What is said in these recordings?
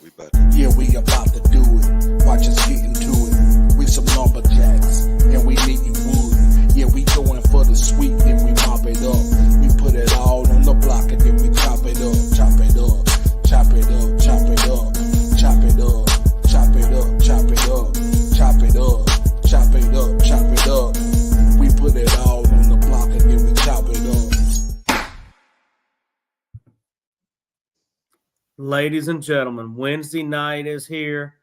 We about to. Yeah, we about to do it. Watch us get into it. We some lumberjacks, and we needing wood. Yeah, we going for the sweet, then we mop it up. We put it all on the block, and then we chop it up, chop it up, chop it up, chop it up, chop it up, chop it up, chop it up, chop it up, chop it up, chop it up. We put it all on the block, and then we chop it up. Ladies and gentlemen, Wednesday night is here,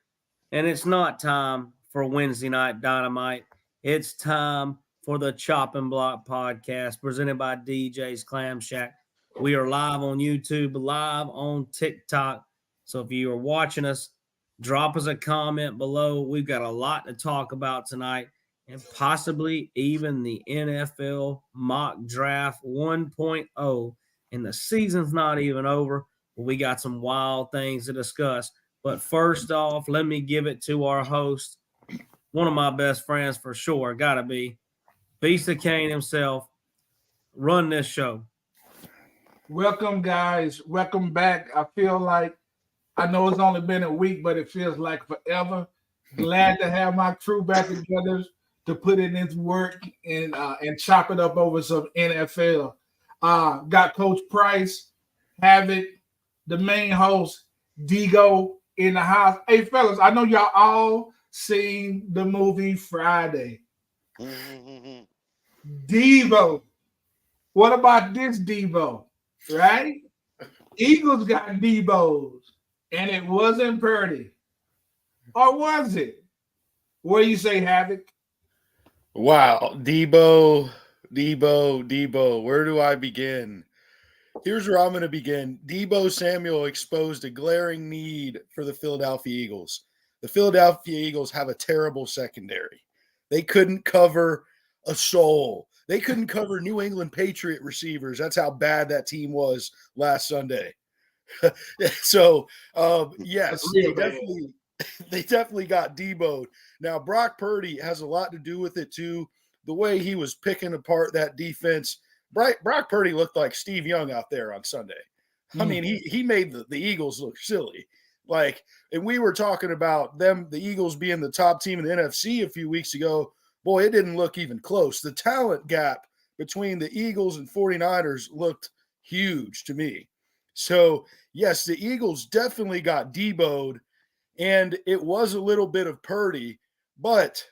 and it's not time for Wednesday Night Dynamite. It's time for the Chopping Block podcast presented by DJ's Clam Shack. We are live on YouTube, live on TikTok. So if you are watching us, drop us a comment below. We've got a lot to talk about tonight, and possibly even the NFL mock draft 1.0. And the season's not even over. We got some wild things to discuss. But first off, let me give it to our host, one of my best friends for sure, got to be Beast of Kane himself. Run this show. Welcome, guys. Welcome back. I feel like, I know it's only been a week, but it feels like forever. Glad to have my crew back together to put in this work and chop it up over some NFL. Got Coach Price, Havoc, the main host, Debo in the house. Hey, fellas, I know y'all all seen the movie Friday. Debo. What about this Debo? Right? Eagles got Debos, and it wasn't Purdy. Or was it? What do you say, Havoc? Wow. Debo. Where do I begin? Here's where I'm going to begin. Debo Samuel exposed a glaring need for the Philadelphia Eagles. The Philadelphia Eagles have a terrible secondary. They couldn't cover a soul. They couldn't cover New England Patriot receivers. That's how bad that team was last Sunday. So, yes, they definitely got Debo'd. Now, Brock Purdy has a lot to do with it, too. The way he was picking apart that defense. Brock Purdy looked like Steve Young out there on Sunday. I mean, he made the Eagles look silly. And we were talking about the Eagles being the top team in the NFC a few weeks ago. Boy, it didn't look even close. The talent gap between the Eagles and 49ers looked huge to me. So, yes, the Eagles definitely got Debo'd, and it was a little bit of Purdy, but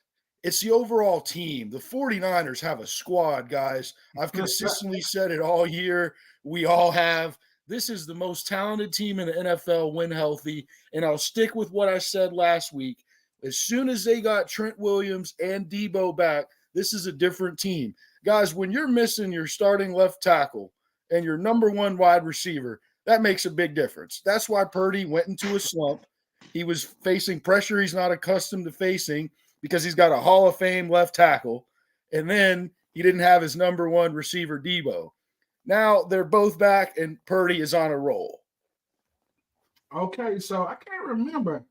it's the overall team. The 49ers have a squad, guys. I've consistently said it all year. We all have. This is the most talented team in the NFL when healthy, and I'll stick with what I said last week. As soon as they got Trent Williams and Debo back, this is a different team. Guys, when you're missing your starting left tackle and your number one wide receiver, that makes a big difference. That's why Purdy went into a slump. He was facing pressure he's not accustomed to facing, because he's got a Hall of Fame left tackle, and then he didn't have his number one receiver, Debo. Now they're both back, and Purdy is on a roll. Okay, so I can't remember.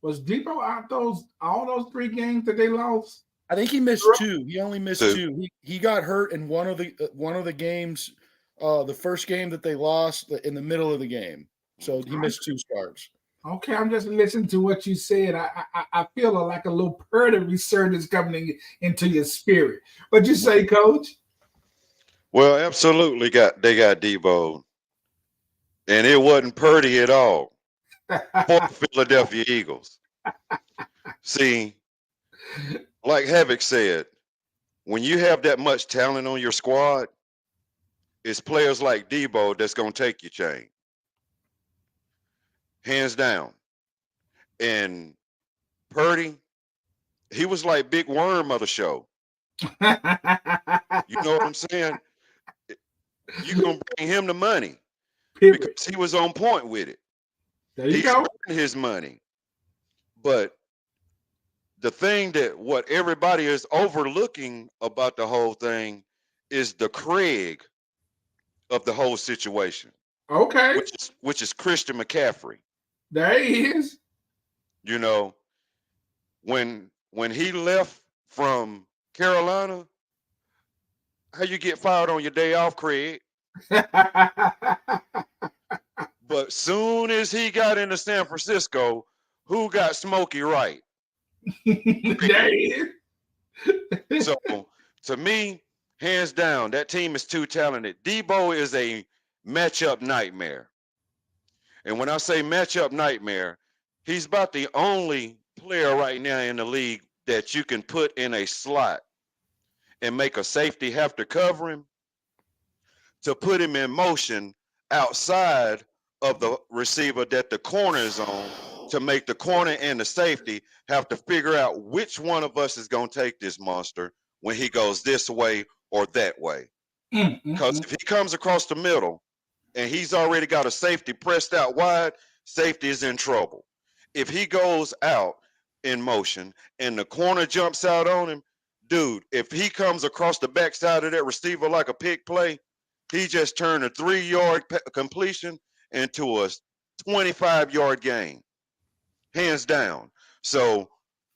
Was Debo out all those 3 games that they lost? I think he missed 2. He only missed 2. He got hurt in one of the games, the first game that they lost in the middle of the game. So he missed 2 starts. Okay, I'm just listening to what you said. I feel like a little Purdy resurgence coming into your spirit. What'd you say, Coach? Well, absolutely they got Debo, and it wasn't Purdy at all for the Philadelphia Eagles. See, like Havoc said, when you have that much talent on your squad, it's players like Debo that's going to take your chain. Hands down. And Purdy, he was like Big Worm of the show. You know what I'm saying? You're going to bring him the money because he was on point with it. There you go. His money. But the thing that what everybody is overlooking about the whole thing is the Craig of the whole situation. Okay. Which is Christian McCaffrey. There he is. You know, when he left from Carolina, how you get fired on your day off, Craig? But soon as he got into San Francisco, who got Smokey right? There he is. So to me, hands down, that team is too talented. Debo is a matchup nightmare. And when I say matchup nightmare, he's about the only player right now in the league that you can put in a slot and make a safety have to cover him to put him in motion outside of the receiver that the corner is on to make the corner and the safety have to figure out which one of us is going to take this monster when he goes this way or that way. Because if he comes across the middle and he's already got a safety pressed out wide, safety is in trouble. If he goes out in motion and the corner jumps out on him, dude, if he comes across the backside of that receiver like a pick play, he just turned a 3-yard completion into a 25-yard gain, hands down. So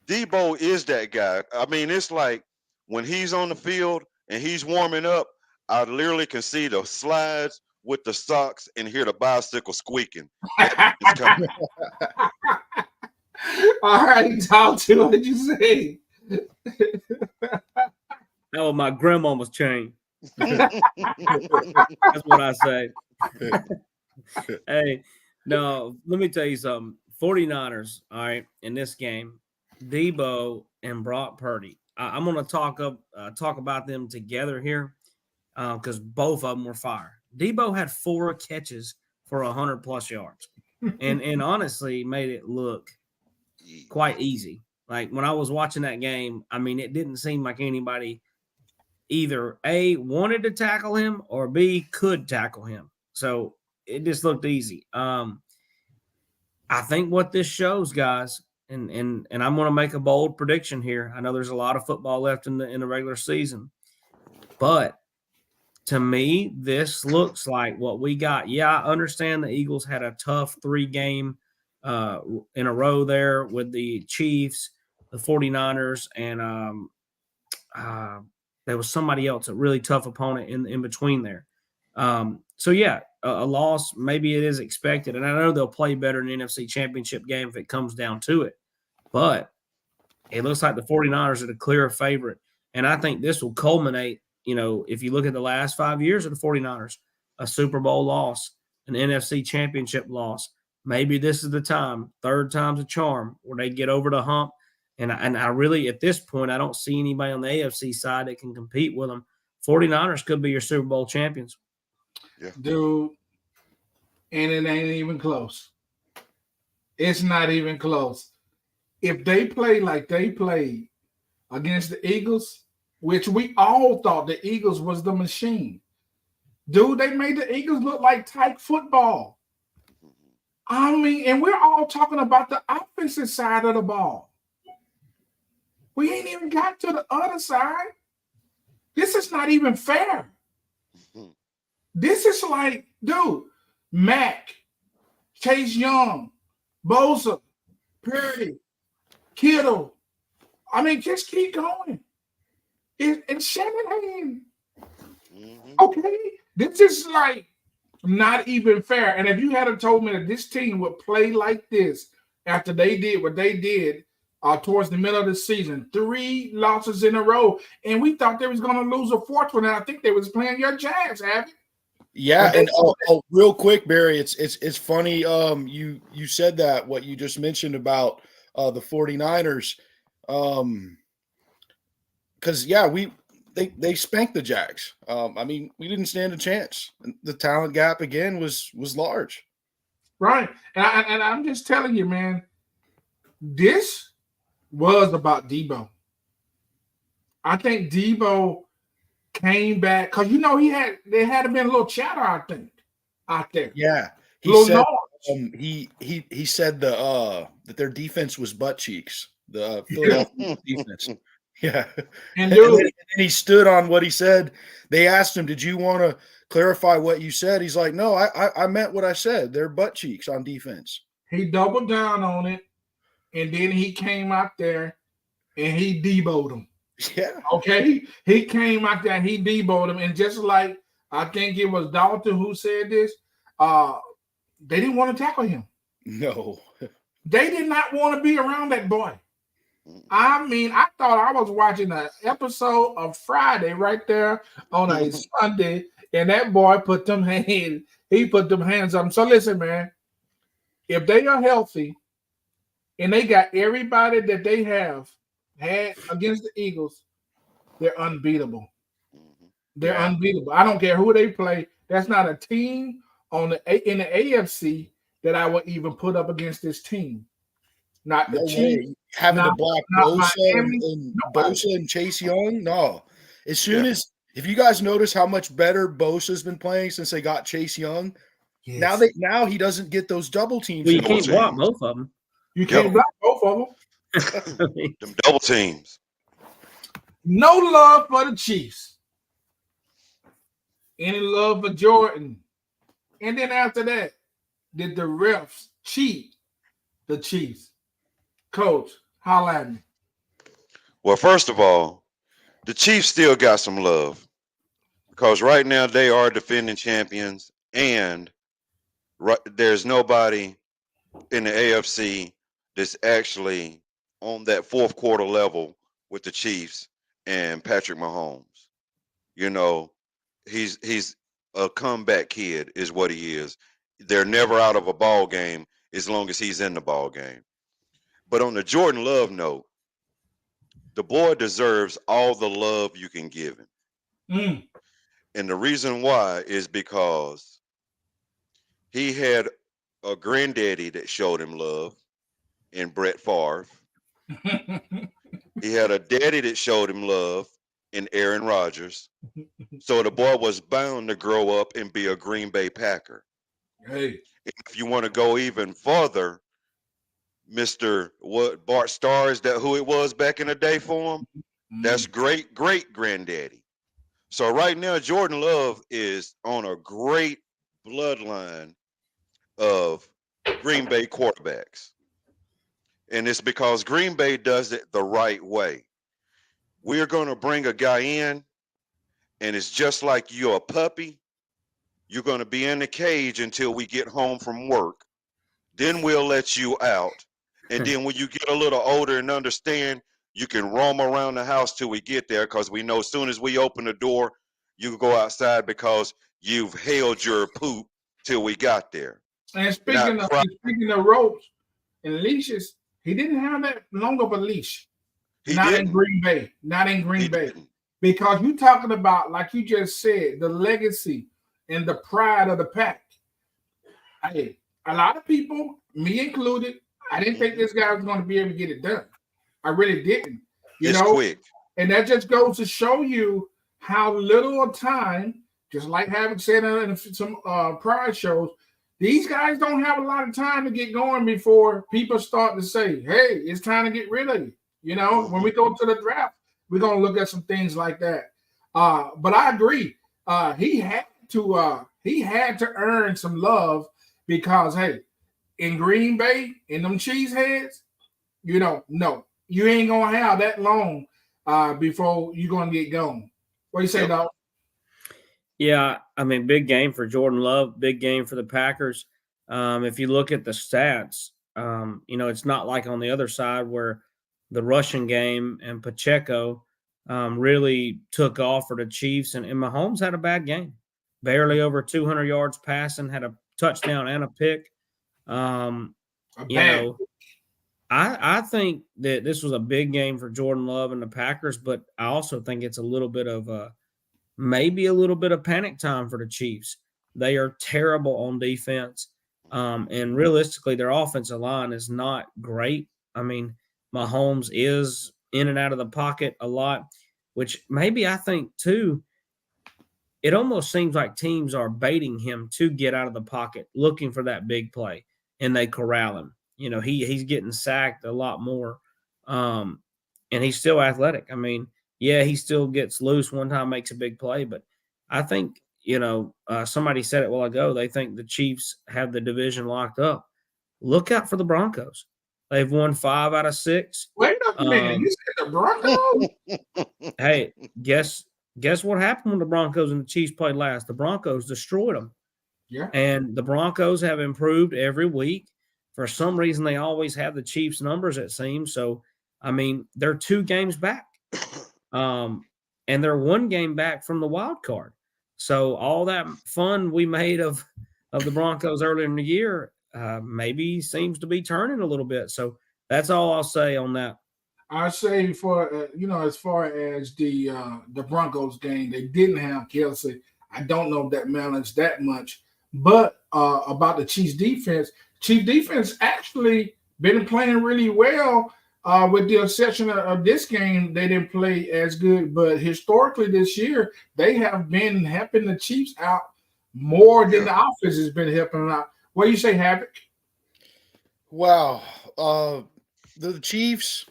Debo is that guy. I mean, it's like when he's on the field and he's warming up, I literally can see the slides with the socks and hear the bicycle squeaking. It's coming. All right, talk to what you say. That was my grandmama's chain. That's what I say. Hey, no, let me tell you something. 49ers, all right, in this game, Debo and Brock Purdy. I'm going to talk about them together here because both of them were fire. Debo had 4 catches for 100+ yards and honestly made it look quite easy. Like when I was watching that game, I mean, it didn't seem like anybody either A, wanted to tackle him or B, could tackle him. So it just looked easy. I think what this shows, guys, and I'm going to make a bold prediction here. I know there's a lot of football left in the regular season, but to me, this looks like what we got. Yeah, I understand the Eagles had a tough 3-game in a row there with the Chiefs, the 49ers, and there was somebody else, a really tough opponent in between there. So, yeah, a loss, maybe it is expected. And I know they'll play better in the NFC Championship game if it comes down to it. But it looks like the 49ers are the clear favorite. And I think this will culminate, if you look at the last 5 years of the 49ers, a Super Bowl loss, an NFC Championship loss. Maybe this is the time, 3rd time's a charm, where they get over the hump. And I really, at this point, I don't see anybody on the AFC side that can compete with them. 49ers could be your Super Bowl champions. Yeah. Dude, and it ain't even close. It's not even close. If they play like they played against the Eagles, which we all thought the Eagles was the machine, dude, they made the Eagles look like tight football. I mean, and we're all talking about the offensive side of the ball. We ain't even got to the other side. This is not even fair. This is like, dude, Mack, Chase Young, Bosa, Purdy, Kittle. I mean, just keep going. And Shanahan. Okay, this is like not even fair. And if you had told me that this team would play like this after they did what they did towards the middle of the season, 3 losses in a row, and we thought they was going to lose a 4th one, and I think they was playing your Jags, have you? Yeah, and real quick, Barry, it's funny. You said that what you just mentioned about the 49ers, because they spanked the Jags. I mean, we didn't stand a chance. The talent gap again was large. Right, and I'm just telling you, man, this was about Debo. I think Debo came back because there had been a little chatter, I think, out there. Yeah, he said that their defense was butt cheeks. The Philadelphia defense. Yeah, and then he stood on what he said. They asked him, "Did you want to clarify what you said?" He's like, "No, I meant what I said. They're butt cheeks on defense." He doubled down on it, and then he came out there and he Debo'd them. Yeah. Okay. He came out there and he Debo'd him. And just like I think it was Dalton who said this, they didn't want to tackle him. No. They did not want to be around that boy. I mean, I thought I was watching an episode of Friday right there on a Sunday, and that boy put them hands. He put them hands on him. So listen, man, if they are healthy and they got everybody that they had against the Eagles, they're unbeatable. They're unbeatable. I don't care who they play. That's not a team in the AFC that I would even put up against this team. Not the Chiefs. Having to block Bosa and Chase Young? No. As soon as, if you guys notice how much better Bosa's been playing since they got Chase Young, now he doesn't get those double teams. Well, you can't block both of them. You can't block both of them. Them double teams. No love for the Chiefs. Any love for Jordan? And then after that, did the refs cheat the Chiefs? Coach, holla at me. Well, first of all, the Chiefs still got some love because right now they are defending champions, and there's nobody in the AFC that's actually on that fourth quarter level with the Chiefs and Patrick Mahomes. You know, he's a comeback kid is what he is. They're never out of a ball game as long as he's in the ball game. But on the Jordan Love note, the boy deserves all the love you can give him. And the reason why is because he had a granddaddy that showed him love in Brett Favre. He had a daddy that showed him love in Aaron Rodgers. So the boy was bound to grow up and be a Green Bay Packer. Hey. If you want to go even further, Mr. Bart Starr, is that who it was back in the day for him? That's great granddaddy. So right now, Jordan Love is on a great bloodline of Green Bay quarterbacks. And it's because Green Bay does it the right way. We're going to bring a guy in, and it's just like you're a puppy. You're going to be in the cage until we get home from work. Then we'll let you out. And then when you get a little older and understand, you can roam around the house till we get there, because we know as soon as we open the door, you can go outside because you've held your poop till we got there. And speaking of ropes and leashes, he didn't have that long of a leash. Not in Green Bay. Because you're talking about, like you just said, the legacy and the pride of the pack. Hey, a lot of people, me included, I didn't think this guy was going to be able to get it done. I really didn't. You know, quick. And that just goes to show you how little time, just like having said in some prior shows, these guys don't have a lot of time to get going before people start to say, hey, it's time to get rid of you. You know, when we go to the draft, we're going to look at some things like that. But I agree. He had to earn some love because, hey, in Green Bay, in them cheeseheads, you know, no, you ain't going to have that long before you're going to get going. What do you say, dog? Yeah, I mean, big game for Jordan Love, big game for the Packers. If you look at the stats, you know, it's not like on the other side where the rushing game and Pacheco really took off for the Chiefs. And Mahomes had a bad game. Barely over 200 yards passing, had a touchdown and a pick. You know, I think that this was a big game for Jordan Love and the Packers, but I also think it's a little bit of maybe a little bit of panic time for the Chiefs. They are terrible on defense. And realistically, their offensive line is not great. I mean, Mahomes is in and out of the pocket a lot, which maybe I think too, it almost seems like teams are baiting him to get out of the pocket, looking for that big play, and they corral him. You know, he's getting sacked a lot more, and he's still athletic. I mean, yeah, he still gets loose one time, makes a big play, but I think, you know, somebody said it a while ago, they think the Chiefs have the division locked up. Look out for the Broncos. They've won 5 out of 6. Wait a minute, you said the Broncos? Hey, guess what happened when the Broncos and the Chiefs played last? The Broncos destroyed them. Yeah. And the Broncos have improved every week. For some reason, they always have the Chiefs' numbers, it seems. So, I mean, they're 2 games back. And they're 1 game back from the wild card. So all that fun we made of the Broncos earlier in the year maybe seems to be turning a little bit. So that's all I'll say on that. I say for as far as the Broncos game, they didn't have Kelsey. I don't know if that matters that much, but about the Chiefs defense actually been playing really well. With the exception of this game, they didn't play as good. But historically this year, they have been helping the Chiefs out more than the offense has been helping them out. What do you say, Havoc? Wow. The Chiefs,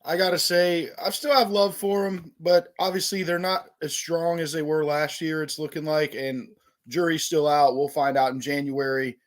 I got to say, I still have love for them, but obviously they're not as strong as they were last year, it's looking like, and jury's still out. We'll find out in January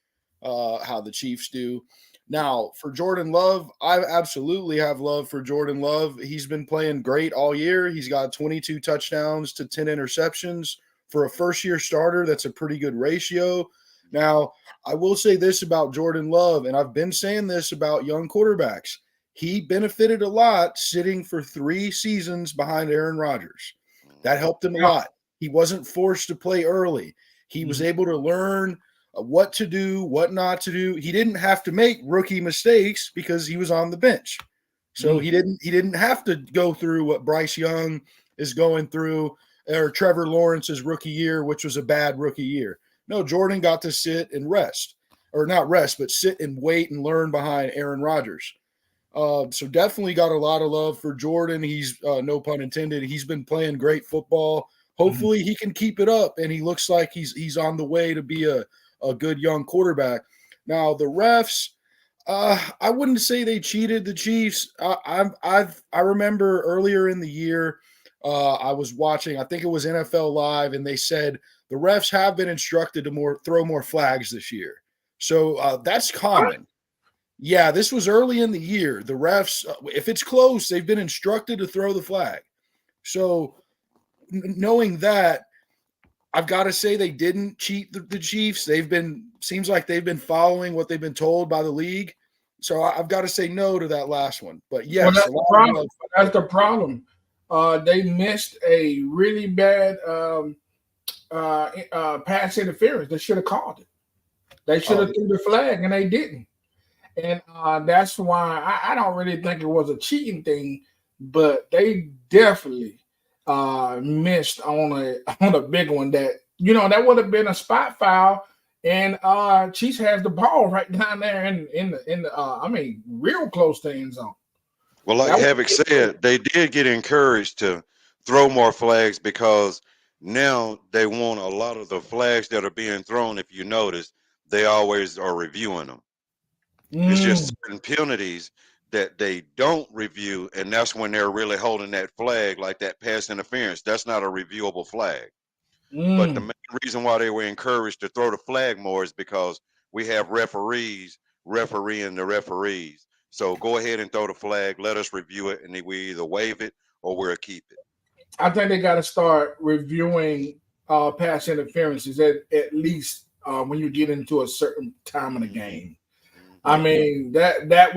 how the Chiefs do. Now, for Jordan Love, I absolutely have love for Jordan Love. He's been playing great all year. He's got 22 touchdowns to 10 interceptions. For a first-year starter, that's a pretty good ratio. Now, I will say this about Jordan Love, and I've been saying this about young quarterbacks. He benefited a lot sitting for 3 seasons behind Aaron Rodgers. That helped him a lot. He wasn't forced to play early. He was able to learn what to do, what not to do. He didn't have to make rookie mistakes because he was on the bench. So he didn't have to go through what Bryce Young is going through or Trevor Lawrence's rookie year, which was a bad rookie year. No, Jordan got to sit and rest, or not rest, but sit and wait and learn behind Aaron Rodgers. So definitely got a lot of love for Jordan. He's no pun intended. He's been playing great football. Hopefully he can keep it up, and he looks like he's on the way to be a good young quarterback. Now the refs, I wouldn't say they cheated the Chiefs. I remember earlier in the year, I was watching, I think it was NFL Live, and they said the refs have been instructed to throw more flags this year. So that's common. Yeah, this was early in the year. The refs, if it's close, they've been instructed to throw the flag. So knowing that, I've got to say they didn't cheat the Chiefs. Seems like they've been following what they've been told by the league. So I've got to say no to that last one. But yes, that's the problem. They missed a really bad pass interference. They should have called it. They should have threw the flag, and they didn't. And that's why I don't really think it was a cheating thing, but they definitely missed on a big one that would have been a spot foul, and Chiefs has the ball right down there in the real close to the end zone. Well, like Havoc said, they did get encouraged to throw more flags because now they want a lot of the flags that are being thrown. If you notice, they always are reviewing them. It's just certain penalties that they don't review, and that's when they're really holding that flag, like that pass interference. That's not a reviewable flag. But the main reason why they were encouraged to throw the flag more is because we have referees refereeing the referees. So go ahead and throw the flag. Let us review it, and we either waive it or we'll keep it. I think they got to start reviewing pass interferences at least when you get into a certain time of the game. I mean, that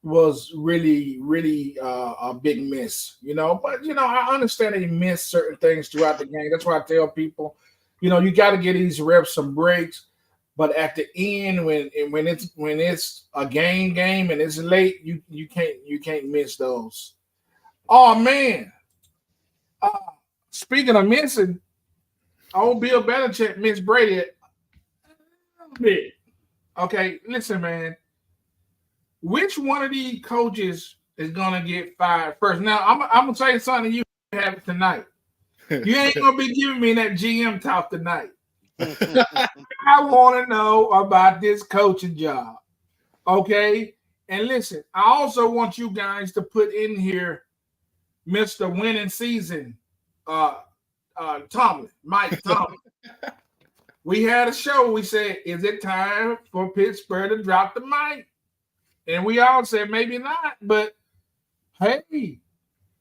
was really, really a big miss, But I understand they missed certain things throughout the game. That's why I tell people, you got to get these refs some breaks. But at the end, when it's a game and it's late, you can't miss those. Oh man! Speaking of missing, old Bill Belichick missed Brady a bit. Okay, listen, man. Which one of these coaches is gonna get fired first? Now, I'm gonna tell you something you have tonight. You ain't gonna be giving me that GM talk tonight. I want to know about this coaching job. Okay, and listen, I also want you guys to put in here Mr. Winning Season, Tomlin, Mike Tomlin. We had a show. We said, is it time for Pittsburgh to drop the mic? And we all said, maybe not. But, hey,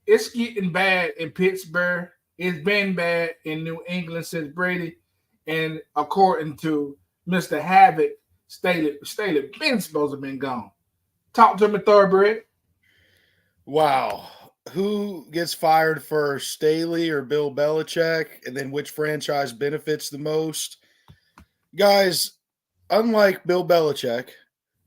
it's getting bad in Pittsburgh. It's been bad in New England since Brady. And according to Mr. Havoc, Staley been supposed to have been gone. Talk to me, Thoroughbred. Wow. Who gets fired first, Staley or Bill Belichick? And then which franchise benefits the most? Guys, unlike Bill Belichick,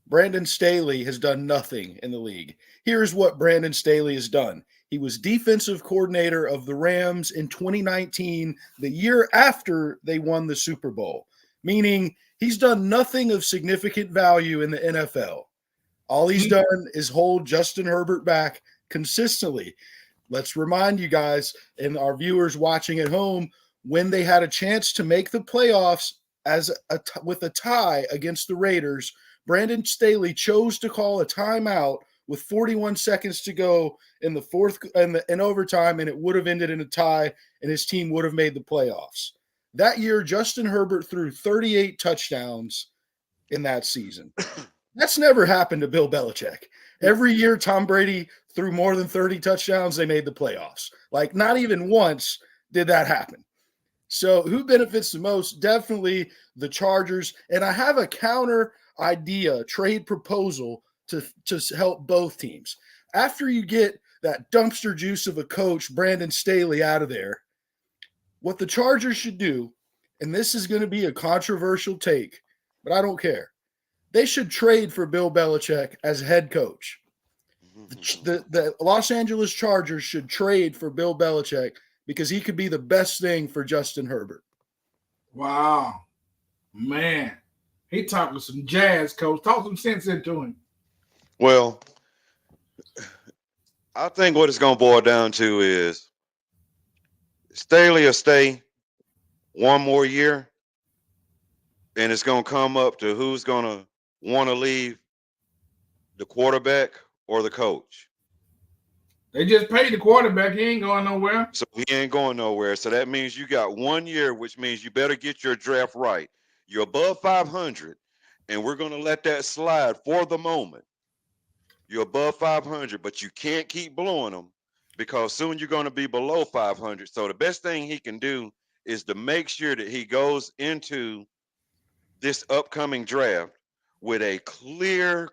Brandon Staley has done nothing in the league. Here's what Brandon Staley has done. He was defensive coordinator of the Rams in 2019, the year after they won the Super Bowl, meaning he's done nothing of significant value in the NFL. All he's done is hold Justin Herbert back consistently. Let's remind you guys and our viewers watching at home, when they had a chance to make the playoffs with a tie against the Raiders, Brandon Staley chose to call a timeout with 41 seconds to go in the fourth in overtime, and it would have ended in a tie, and his team would have made the playoffs. That year, Justin Herbert threw 38 touchdowns in that season. That's never happened to Bill Belichick. Every year Tom Brady threw more than 30 touchdowns, they made the playoffs. Like, not even once did that happen. So who benefits the most? Definitely the Chargers. And I have a counter idea, trade proposal to help both teams. After you get that dumpster juice of a coach, Brandon Staley, out of there, what the Chargers should do, and this is going to be a controversial take, but I don't care. They should trade for Bill Belichick as head coach. The Los Angeles Chargers should trade for Bill Belichick because he could be the best thing for Justin Herbert. Wow. Man. He talking some jazz, coach. Talk some sense into him. Well, I think what it's going to boil down to is Staley will stay one more year, and it's going to come up to who's going to want to leave, the quarterback or the coach. They just paid the quarterback. He ain't going nowhere. So he ain't going nowhere. So that means you got 1 year, which means you better get your draft right. You're above 500, and we're going to let that slide for the moment. You're above 500, but you can't keep blowing them because soon you're going to be below 500. So the best thing he can do is to make sure that he goes into this upcoming draft with a clear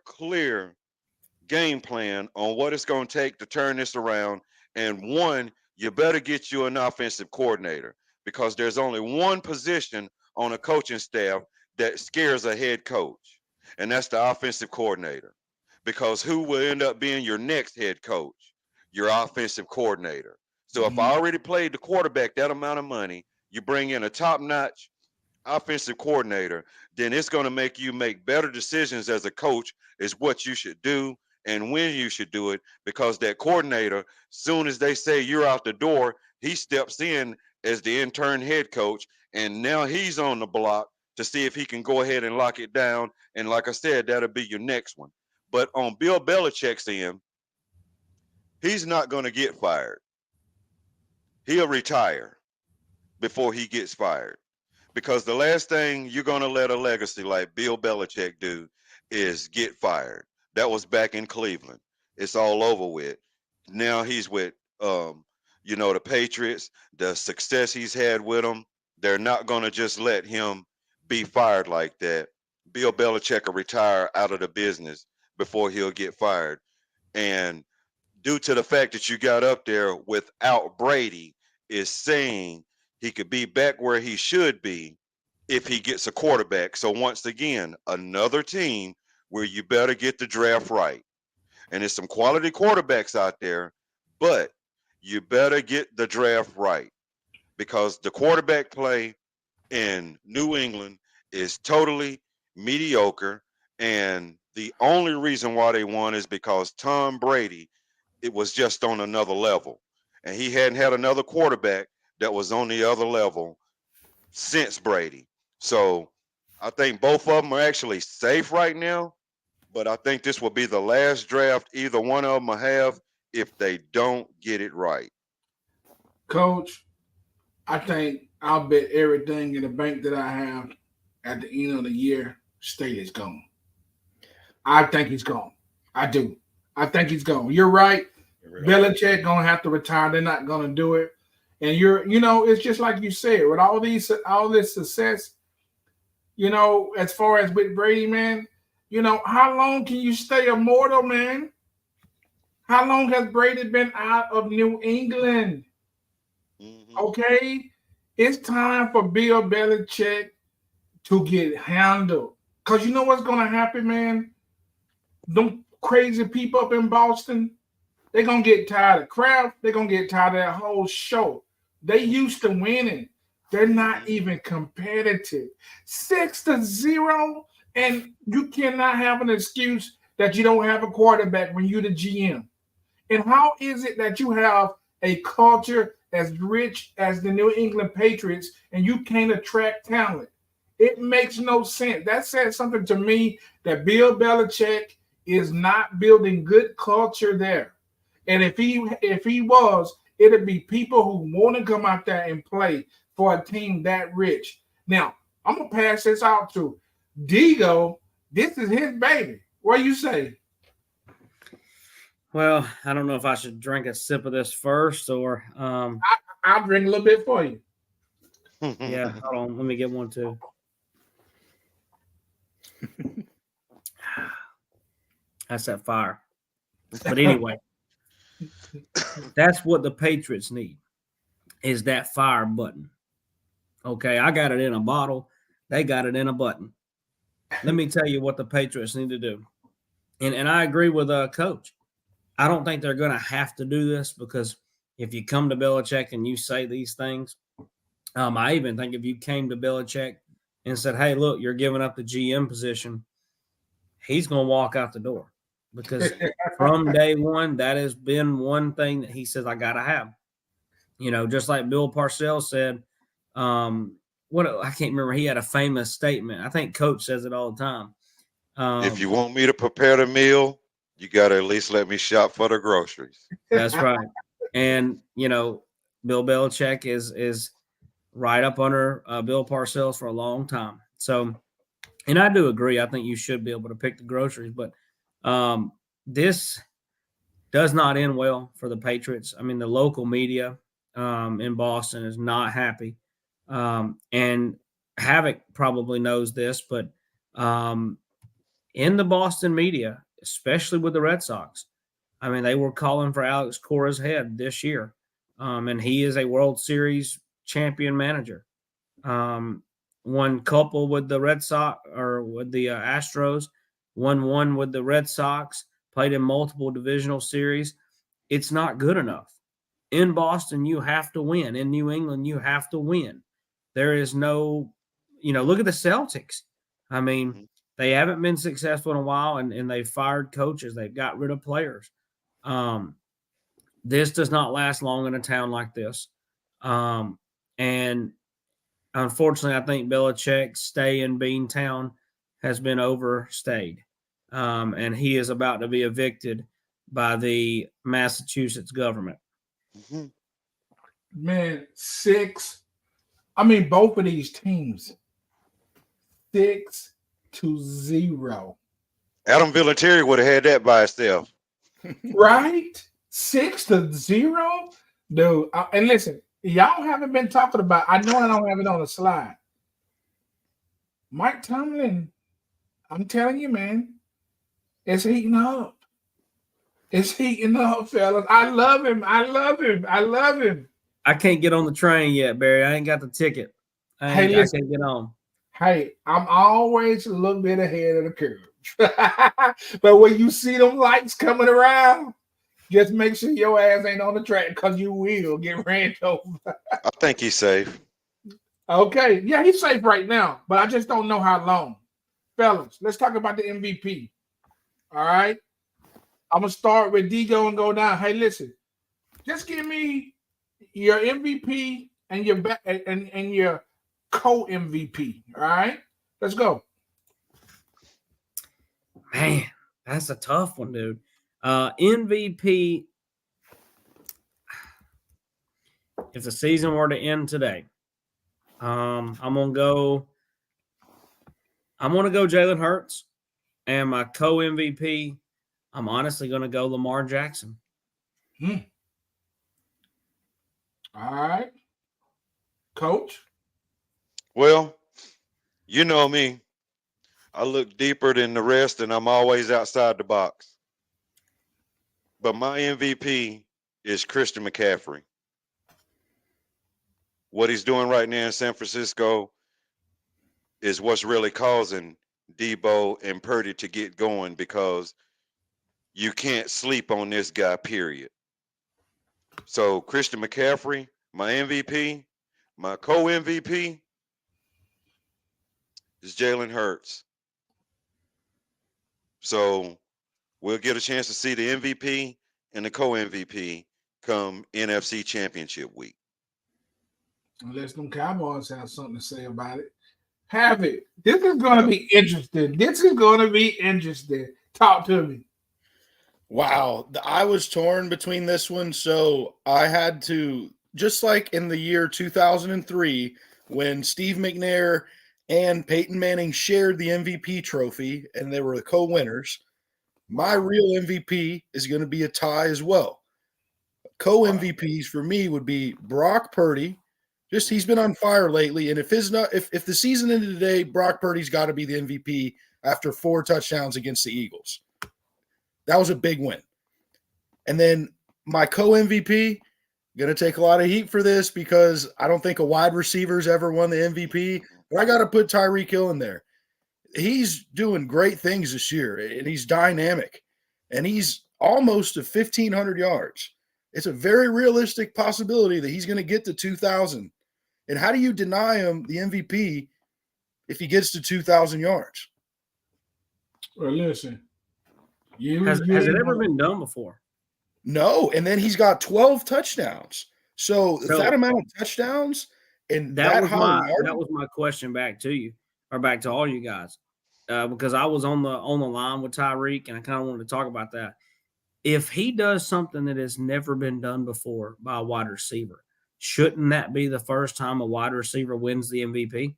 game plan on what it's going to take to turn this around. And one, you better get you an offensive coordinator because there's only one position on a coaching staff that scares a head coach, and that's the offensive coordinator. Because who will end up being your next head coach? Your offensive coordinator. So if I already played the quarterback that amount of money, you bring in a top-notch offensive coordinator, then it's going to make you make better decisions as a coach is what you should do and when you should do it, because that coordinator, soon as they say you're out the door, he steps in as the intern head coach, and now he's on the block to see if he can go ahead and lock it down. And like I said, that'll be your next one. But on Bill Belichick's end, he's not going to get fired. He'll retire before he gets fired. Because the last thing you're going to let a legacy like Bill Belichick do is get fired. That was back in Cleveland. It's all over with. Now he's with, the Patriots, the success he's had with them. They're not going to just let him be fired like that. Bill Belichick will retire out of the business before he'll get fired. And due to the fact that you got up there without Brady is saying he could be back where he should be if he gets a quarterback. So once again, another team where you better get the draft right. And there's some quality quarterbacks out there, but you better get the draft right because the quarterback play in New England is totally mediocre. And the only reason why they won is because Tom Brady, it was just on another level. And he hadn't had another quarterback that was on the other level since Brady. So I think both of them are actually safe right now. But I think this will be the last draft either one of them will have if they don't get it right. Coach, I think I'll bet everything in the bank that I have at the end of the year, Staley's gone. I think he's gone. I do. I think he's gone. You're right. Belichick going to have to retire. They're not going to do it. And it's just like you said, with all this success, as far as with Brady, man, how long can you stay immortal, man? How long has Brady been out of New England? Mhm. Okay, it's time for Bill Belichick to get handled. Because you know what's going to happen, man? Them crazy people up in Boston, they're going to get tired of Kraft. They're going to get tired of that whole show. They used to winning. They're not even competitive. 6-0, and you cannot have an excuse that you don't have a quarterback when you're the GM. And how is it that you have a culture as rich as the New England Patriots and you can't attract talent? It makes no sense. That says something to me that Bill Belichick is not building good culture there. And if he was, it'd be people who want to come out there and play for a team that rich. Now, I'm gonna pass this out to Debo. This is his baby. What do you say? Well, I don't know if I should drink a sip of this first or I'll drink a little bit for you. yeah, hold on. Let me get one too. That's that fire. But anyway, that's what the Patriots need is that fire button. Okay, I got it in a bottle. They got it in a button. Let me tell you what the Patriots need to do. And I agree with Coach. I don't think they're going to have to do this because if you come to Belichick and you say these things, I even think if you came to Belichick and said, hey, look, you're giving up the GM position, he's going to walk out the door because from day one, that has been one thing that he says, I got to have. Just like Bill Parcells said, I can't remember. He had a famous statement. I think Coach says it all the time. If you want me to prepare the meal, you got to at least let me shop for the groceries. That's right. And, Bill Belichick is right up under Bill Parcells for a long time. So, and I do agree. I think you should be able to pick the groceries, but this does not end well for the Patriots. I mean, the local media in Boston is not happy. And Havoc probably knows this, but in the Boston media, especially with the Red Sox, I mean, they were calling for Alex Cora's head this year. And he is a World Series champion manager. Won couple with the Red Sox or with the Astros, won one with the Red Sox, played in multiple divisional series. It's not good enough. In Boston, you have to win. In New England, you have to win. There is no, look at the Celtics. I mean, they haven't been successful in a while, and they've fired coaches. They've got rid of players. This does not last long in a town like this. And unfortunately, I think Belichick's stay in Beantown has been overstayed. And he is about to be evicted by the Massachusetts government. Mm-hmm. Man, both of these teams, 6-0. Adam Vinatieri would have had that by himself. Right? 6-0? Dude, and listen, y'all haven't been talking about, I know I don't have it on the slide. Mike Tomlin, I'm telling you, man, it's heating up. It's heating up, fellas. I love him. I can't get on the train yet, Barry. I ain't got the ticket. I can't get on. Hey, I'm always a little bit ahead of the curve. But when you see them lights coming around, just make sure your ass ain't on the track because you will get ran over. I think he's safe. Okay. Yeah, he's safe right now, but I just don't know how long. Fellas, let's talk about the MVP. All right. I'm going to start with Debo and go down. Hey, listen, just give me your MVP and your co-MVP. All right. Let's go. Man, that's a tough one, dude. MVP, if the season were to end today, I'm gonna go Jalen Hurts, and my co-MVP, I'm honestly gonna go Lamar Jackson. All right. Coach? Well, you know me. I look deeper than the rest, and I'm always outside the box. But my MVP is Christian McCaffrey. What he's doing right now in San Francisco is what's really causing Debo and Purdy to get going, because you can't sleep on this guy, period. So Christian McCaffrey, my MVP, my co-MVP is Jalen Hurts. So we'll get a chance to see the MVP and the co-MVP come NFC Championship week. Unless them Cowboys have something to say about it. Have it. This is going to be interesting. Talk to me. Wow. I was torn between this one. So I had to, just like in the year 2003, when Steve McNair and Peyton Manning shared the MVP trophy and they were the co-winners, my real MVP is going to be a tie as well. Co-MVPs for me would be Brock Purdy. Just he's been on fire lately, and if the season ended today, Brock Purdy's got to be the MVP after 4 touchdowns against the Eagles. That was a big win. And then my co-MVP, going to take a lot of heat for this because I don't think a wide receiver's ever won the MVP, but I got to put Tyreek Hill in there. He's doing great things this year, and he's dynamic, and he's almost to 1,500 yards. It's a very realistic possibility that he's going to get to 2,000. And how do you deny him the MVP if he gets to 2,000 yards? Well, listen. Has it ever been done before? No. And then he's got 12 touchdowns. So that amount of touchdowns and that was my question back to you, or back to all you guys, because I was on the line with Tyreek, and I kind of wanted to talk about that. If he does something that has never been done before by a wide receiver, shouldn't that be the first time a wide receiver wins the MVP?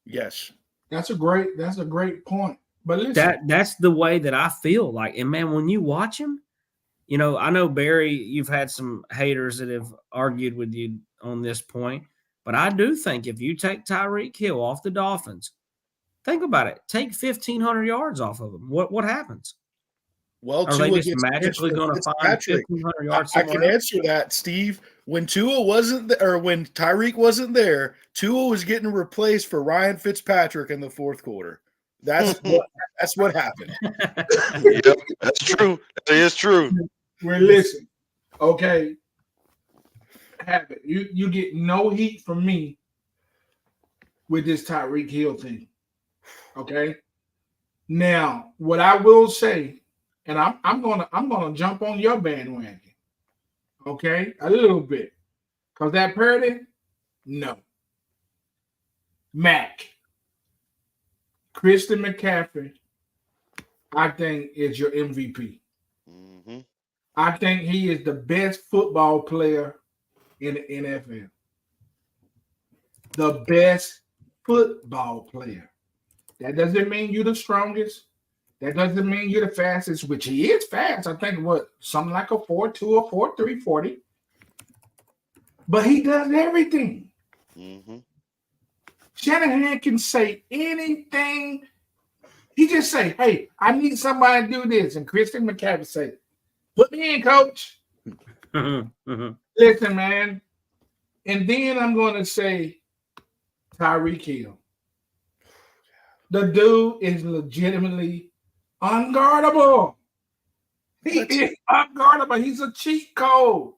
Yes. That's a great point. But listen, that's the way that I feel like. And man, when you watch him, I know Barry, you've had some haters that have argued with you on this point, but I do think if you take Tyreek Hill off the Dolphins, think about it. Take 1,500 yards off of him. What happens? Well, are they just magically going to find 1,500 yards somewhere? I can answer that, Steve. When Tua wasn't there, or when Tyreek wasn't there, Tua was getting replaced for Ryan Fitzpatrick in the fourth quarter. That's what happened. Yep, that's true. That is true. Well, listen, okay. Have it. You get no heat from me with this Tyreek Hill thing. Okay. Now, what I will say, and I'm gonna jump on your bandwagon, okay, a little bit, because that Purdy, no. Christian McCaffrey, I think is your MVP. Mm-hmm. I think he is the best football player in the NFL. The best football player. That doesn't mean you're the strongest. That doesn't mean you're the fastest, which he is fast. I think something like a 4.2 or 4.3 40. But he does everything. Mm-hmm. Shanahan can say anything. He just say, hey, I need somebody to do this. And Christian McCaffrey say, put me in, coach. Listen, man. And then I'm going to say Tyreek Hill. The dude is legitimately unguardable. He is unguardable. He's a cheat code.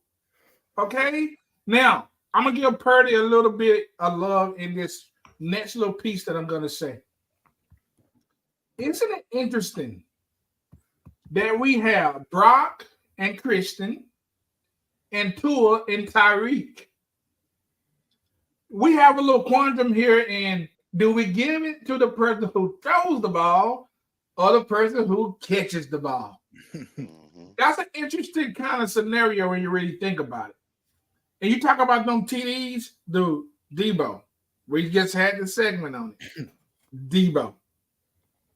Okay? Now, I'm going to give Purdy a little bit of love in this next little piece that I'm going to say. Isn't it interesting that we have Brock and Christian and Tua and Tyreek? We have a little quantum here, and do we give it to the person who throws the ball or the person who catches the ball? That's an interesting kind of scenario when you really think about it. And you talk about them TDs, dude, Debo. We just had the segment on it. Debo.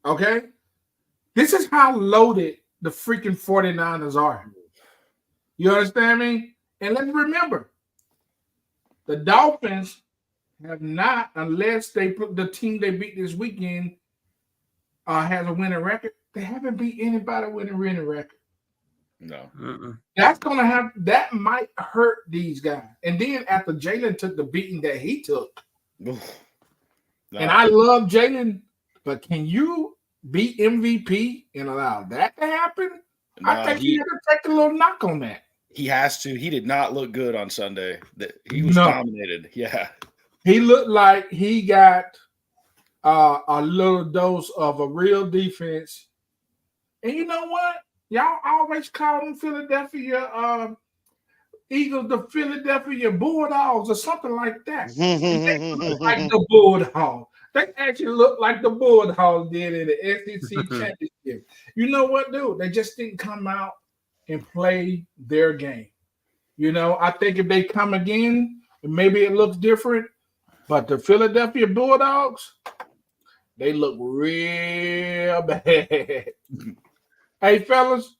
Okay? This is how loaded the freaking 49ers are. You understand me? And let's remember, The Dolphins have not, unless they put the team they beat this weekend has a winning record. They haven't beat anybody with a winning record. No. That's gonna have that might hurt these guys. And then after Jalen took the beating that he took, No. and I love Jalen, but can you beat MVP and allow that to happen? No, I think he had to take a little knock on that. He has to. He did not look good on Sunday. He was dominated. Yeah. He looked like he got a little dose of a real defense. And you know what? Y'all always call them Philadelphia Eagles, the Philadelphia Bulldogs, or something like that. They look like the Bulldogs. They actually look like the Bulldogs did in the SEC championship. You know what, dude? They just didn't come out and play their game. You know, I think if they come again, maybe it looks different. But the Philadelphia Bulldogs, they look real bad. Hey, fellas,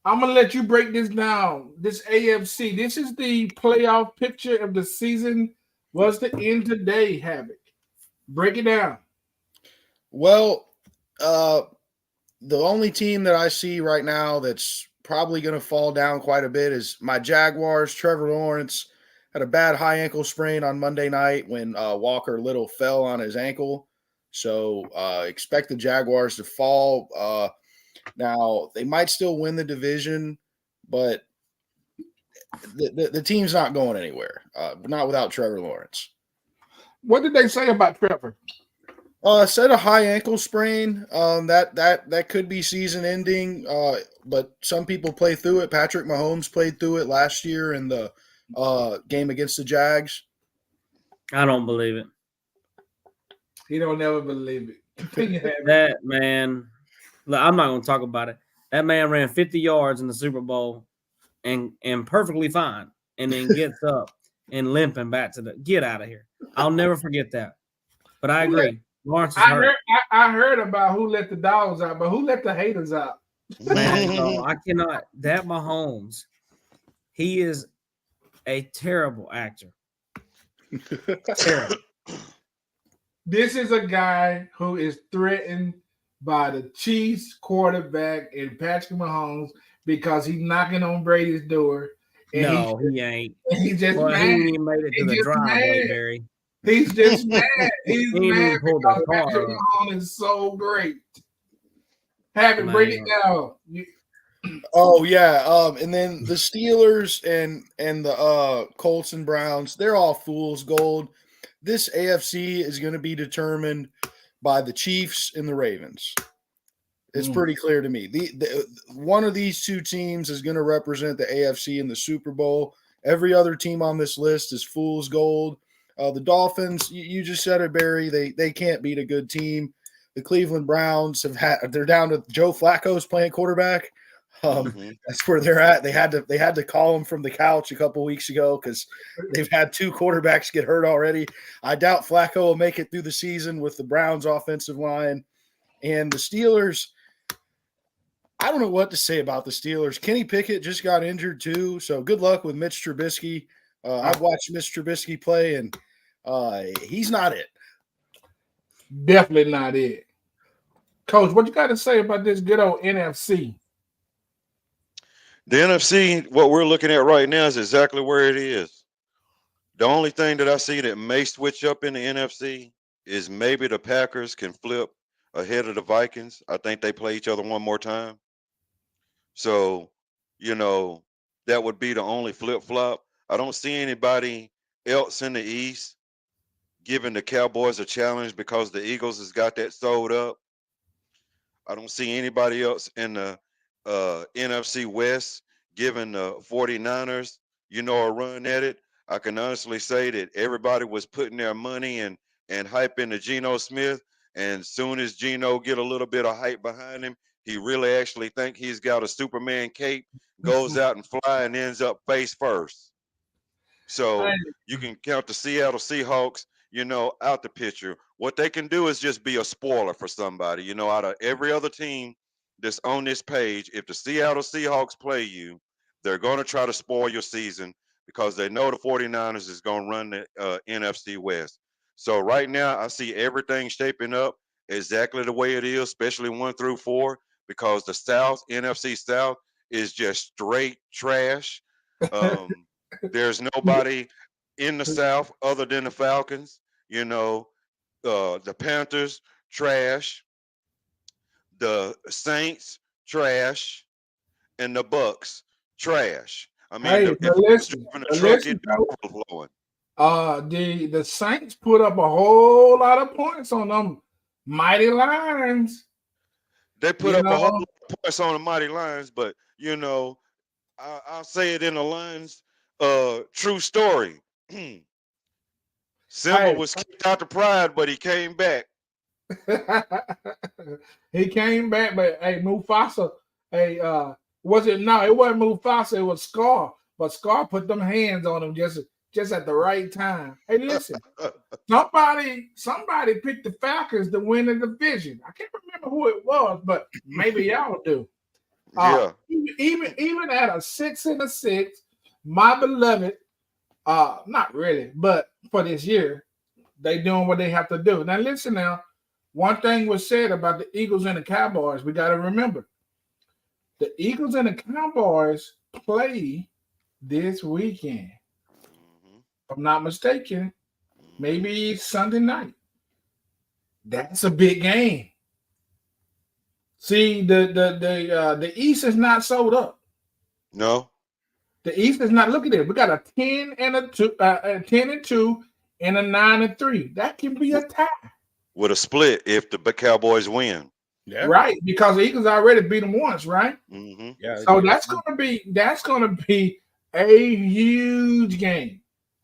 I'm going to let you break this down. This AFC, this is the playoff picture of the season. What's the end today, Havoc? Break it down. Well, the only team that I see right now that's probably going to fall down quite a bit is my Jaguars. Trevor Lawrence had a bad high ankle sprain on Monday night when Walker Little fell on his ankle. So expect the Jaguars to fall. Now, they might still win the division, but the team's not going anywhere, not without Trevor Lawrence. What did they say about Trevor? Said a high ankle sprain. That could be season ending, but some people play through it. Patrick Mahomes played through it last year in the game against the Jags. I don't believe it. He don't never believe it. That man, look, I'm not going to talk about it. That man ran 50 yards in the Super Bowl and perfectly fine, and then gets up and limping back to the get out of here. I'll never forget that. But I agree. Lawrence is hurt. I heard about who let the dogs out, but who let the haters out? Man, no, I cannot. That Mahomes, he is a terrible actor. Terrible. This is a guy who is threatened by the Chiefs quarterback and Patrick Mahomes because he's knocking on Brady's door. No, he ain't. He's just mad. He ain't even made it to the driveway, Barry. He's just mad. He's mad because Patrick up. Mahomes is so great. Have it, break it down. Oh yeah, and then the Steelers and the Colts and Browns, they're all fool's gold. This AFC is going to be determined by the Chiefs and the Ravens. It's pretty clear to me. One of these two teams is going to represent the AFC in the Super Bowl. Every other team on this list is fool's gold. The Dolphins, you just said it, Barry. They can't beat a good team. The Cleveland Browns they're down to Joe Flacco's playing quarterback. That's where they're at. They had to call him from the couch a couple weeks ago because they've had two quarterbacks get hurt already. I doubt Flacco will make it through the season with the Browns offensive line. And the Steelers, I don't know what to say about the Steelers. Kenny Pickett just got injured too, so good luck with Mitch Trubisky. I've watched Mitch Trubisky play, and he's not it. Definitely not it. Coach, what you got to say about this good old NFC? The NFC, what we're looking at right now is exactly where it is. The only thing that I see that may switch up in the NFC is maybe the Packers can flip ahead of the Vikings. I think they play each other one more time. So, that would be the only flip-flop. I don't see anybody else in the East giving the Cowboys a challenge because the Eagles has got that sold up. I don't see anybody else in the NFC West giving the 49ers, a run at it. I can honestly say that everybody was putting their money and hype into Geno Smith. And soon as Geno get a little bit of hype behind him, he really actually think he's got a Superman cape, goes out and fly and ends up face first. So you can count the Seattle Seahawks, out the picture. What they can do is just be a spoiler for somebody. Out of every other team that's on this page, if the Seattle Seahawks play you, they're going to try to spoil your season because they know the 49ers is going to run the NFC West. So right now, I see everything shaping up exactly the way it is, especially 1 through 4, because the South, NFC South, is just straight trash. There's nobody in the South other than the Falcons. The Panthers, trash. The Saints, trash. And the Bucks, trash. I mean, Hey, if but I was listen, driving a but truck, listen, it'd be bro. overflowing. The Saints put up a whole lot of points on them mighty Lions. They put You up a whole know, lot of points on the mighty Lions, but I'll say it in the Lions. True story. Simba hey, was kicked out to Pride, but he came back. he came back, but hey, Mufasa, hey, was it no? It wasn't Mufasa, it was Scar. But Scar put them hands on him just at the right time. Hey, listen, somebody picked the Falcons to win the division. I can't remember who it was, but maybe y'all do. Yeah. Even at a 6-6, my beloved, not really, but for this year, they doing what they have to do. Now listen now, one thing was said about the Eagles and the Cowboys. We got to remember, the Eagles and the Cowboys play this weekend. If I'm not mistaken, maybe Sunday night. That's a big game. See, the East is not sold up. No. The East is not. Look at it. We got a 10-2, a 10-2, and a 9-3. That can be a tie. With a split if the Cowboys win. Yeah. Right, because the Eagles already beat them once, right? Mm-hmm. Yeah. So that's gonna be a huge game.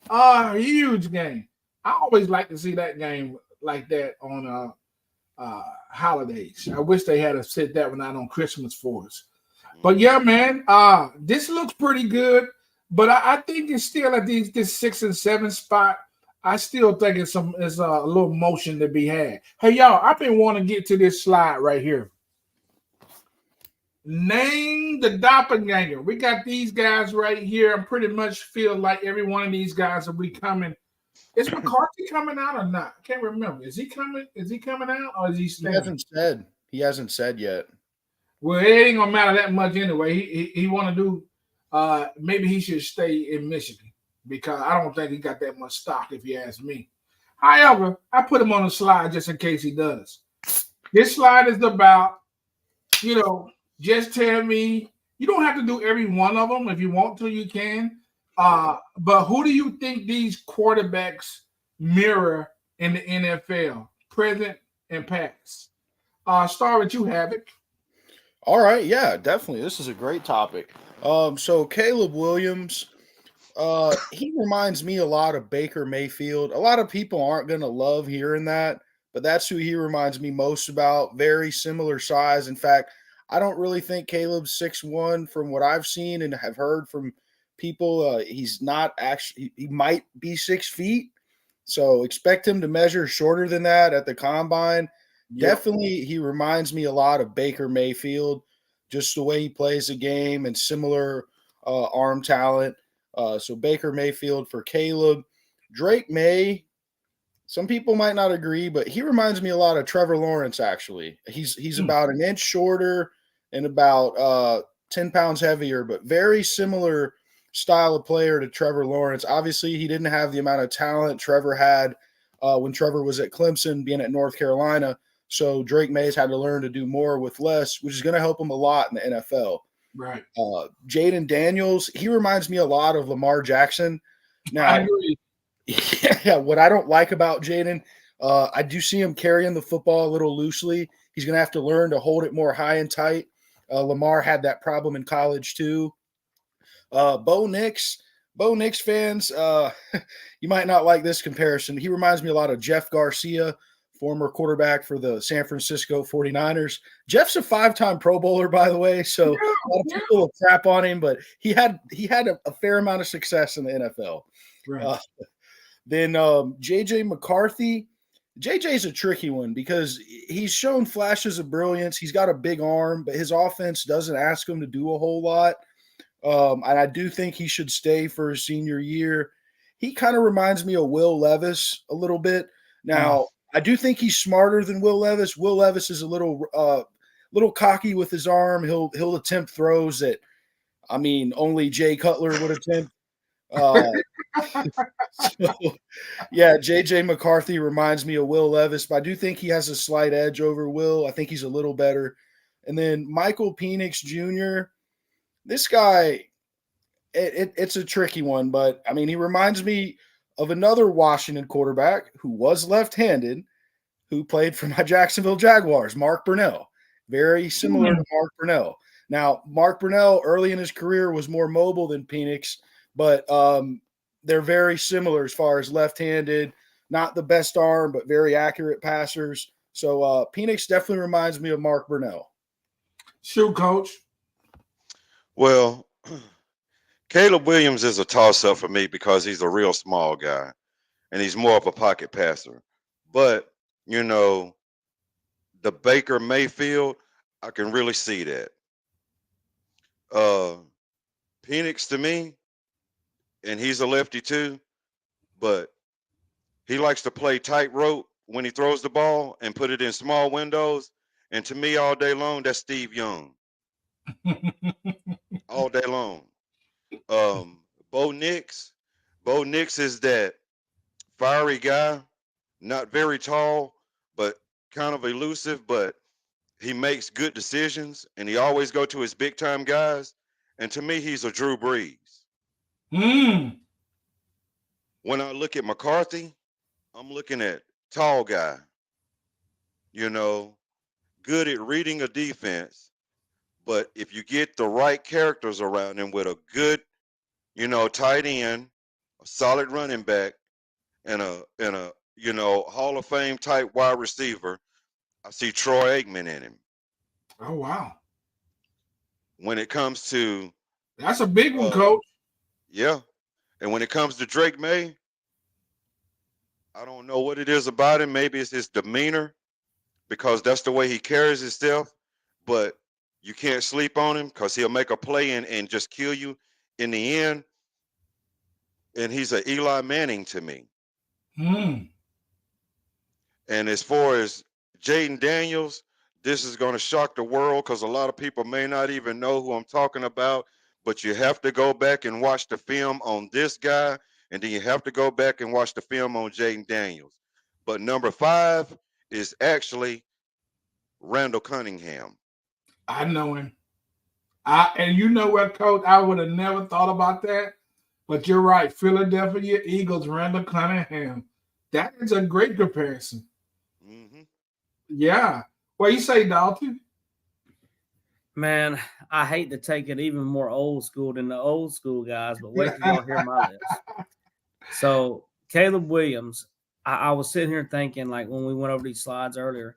A huge game. I always like to see that game like that on holidays. I wish they had set that one out on Christmas for us. But yeah, man, this looks pretty good. But I think it's still at this 6 and 7 spot. I still think it's a little motion to be had. Hey, y'all, I've been wanting to get to this slide right here. Name the doppelganger. We got these guys right here. I pretty much feel like every one of these guys will be coming. Is McCarthy coming out or not? I can't remember. Is he coming? Is he coming out or is he staying? He hasn't said yet. Well, it ain't gonna matter that much anyway. He want to do. Maybe he should stay in Michigan because I don't think he got that much stock. If you ask me. However, I put him on the slide just in case he does. This slide is about, just tell me. You don't have to do every one of them. If you want to, you can. But who do you think these quarterbacks mirror in the NFL, present and past? Start with you, Havoc. All right, yeah, definitely. This is a great topic. So Caleb Williams, he reminds me a lot of Baker Mayfield. A lot of people aren't going to love hearing that, but that's who he reminds me most about. Very similar size. In fact, I don't really think Caleb's 6'1" from what I've seen and have heard from people. He's not actually – he might be 6 feet. So expect him to measure shorter than that at the combine. Yep. Definitely, he reminds me a lot of Baker Mayfield, just the way he plays the game and similar arm talent. So Baker Mayfield for Caleb. Drake May, some people might not agree, but he reminds me a lot of Trevor Lawrence, actually. He's about an inch shorter and about 10 pounds heavier, but very similar style of player to Trevor Lawrence. Obviously, he didn't have the amount of talent Trevor had when Trevor was at Clemson, being at North Carolina. So Drake May's had to learn to do more with less, which is going to help him a lot in the NFL. Right. Jaden Daniels, he reminds me a lot of Lamar Jackson. Now, I agree. Yeah, what I don't like about Jaden, I do see him carrying the football a little loosely. He's going to have to learn to hold it more high and tight. Lamar had that problem in college too. Bo Nix fans, you might not like this comparison. He reminds me a lot of Jeff Garcia, former quarterback for the San Francisco 49ers. Jeff's a 5-time Pro Bowler, by the way, so a lot of people will crap on him, but he had a fair amount of success in the NFL. Right. Then JJ McCarthy. JJ's a tricky one because he's shown flashes of brilliance. He's got a big arm, but his offense doesn't ask him to do a whole lot. And I do think he should stay for his senior year. He kind of reminds me of Will Levis a little bit. Now, I do think he's smarter than Will Levis. Will Levis is a little cocky with his arm. He'll attempt throws that, I mean, only Jay Cutler would attempt. So, yeah, JJ McCarthy reminds me of Will Levis, but I do think he has a slight edge over Will. I think he's a little better. And then Michael Penix Jr., this guy, it's a tricky one, but I mean, he reminds me of another Washington quarterback who was left-handed, who played for my Jacksonville Jaguars, Mark Brunell. Very similar to Mark Brunell. Now, Mark Brunell early in his career was more mobile than Penix, but they're very similar as far as left-handed, not the best arm, but very accurate passers. So Penix definitely reminds me of Mark Brunell. Shoot, Coach. Well, Caleb Williams is a toss-up for me because he's a real small guy, and he's more of a pocket passer. But, you know, the Baker Mayfield, I can really see that. Penix to me, and he's a lefty too, but he likes to play tightrope when he throws the ball and put it in small windows. And to me, all day long, that's Steve Young. All day long. Bo Nix is that fiery guy, not very tall, but kind of elusive, but he makes good decisions, and he always go to his big-time guys. And to me, he's a Drew Brees. When I look at McCarthy, I'm looking at tall guy, you know, good at reading a defense. But if you get the right characters around him with a good, you know, tight end, a solid running back, and a you know, Hall of Fame type wide receiver, I see Troy Aikman in him. Oh, wow. When it comes to That's a big one, Coach. Yeah. And when it comes to Drake May, I don't know what it is about him. Maybe it's his demeanor, because that's the way he carries himself. But you can't sleep on him because he'll make a play and just kill you in the end. And he's an Eli Manning to me. And as far as Jaden Daniels, this is going to shock the world because a lot of people may not even know who I'm talking about. But you have to go back and watch the film on this guy, and then you have to go back and watch the film on Jaden Daniels. But number 5 is actually Randall Cunningham. I know him. And you know what, Coach? I would have never thought about that. But you're right. Philadelphia Eagles, Randall Cunningham. That is a great comparison. Mm-hmm. Yeah. What you say, Dalton? Man, I hate to take it even more old school than the old school guys, but wait till y'all hear my list. So Caleb Williams, I was sitting here thinking, like when we went over these slides earlier,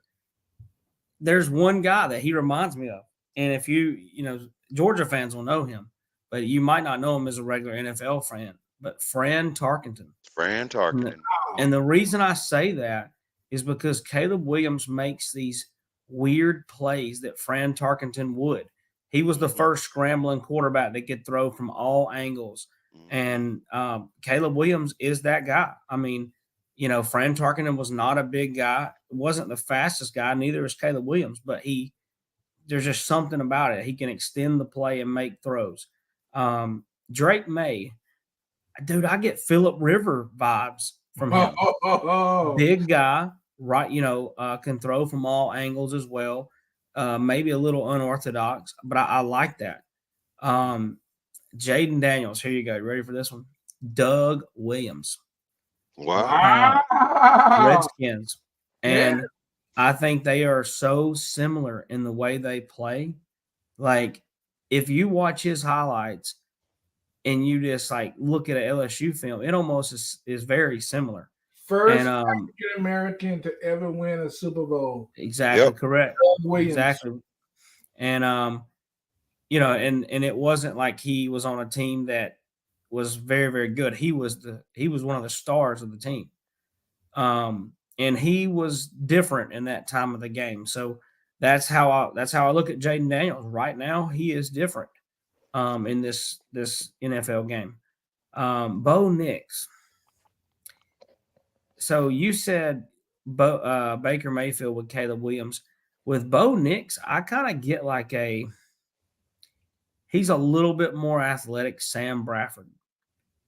there's one guy that he reminds me of. And if you know, Georgia fans will know him, but you might not know him as a regular NFL fan, but Fran Tarkenton. Fran Tarkenton. And the reason I say that is because Caleb Williams makes these weird plays that Fran Tarkenton would. He was the first scrambling quarterback that could throw from all angles. And Caleb Williams is that guy. I mean, you know, Fran Tarkenton was not a big guy, wasn't the fastest guy, neither is Caleb Williams, but there's just something about it. He can extend the play and make throws. Drake May, dude, I get Phillip River vibes from him. Big guy, right? You know, can throw from all angles as well. Maybe a little unorthodox, but I like that. Jaden Daniels, here you go. Ready for this one? Doug Williams. Wow. Redskins. And I think they are so similar in the way they play. Like, if you watch his highlights and you just like look at an LSU film, it almost is very similar. First African American to ever win a Super Bowl. Exactly. Correct. Exactly. And you know, and it wasn't like he was on a team that was very, very good. He was one of the stars of the team. And he was different in that time of the game. So that's how I look at Jaden Daniels. Right now, he is different. in this NFL game. Bo Nix. So you said Baker Mayfield with Caleb Williams. With Bo Nix, I kind of get like he's a little bit more athletic Sam Bradford.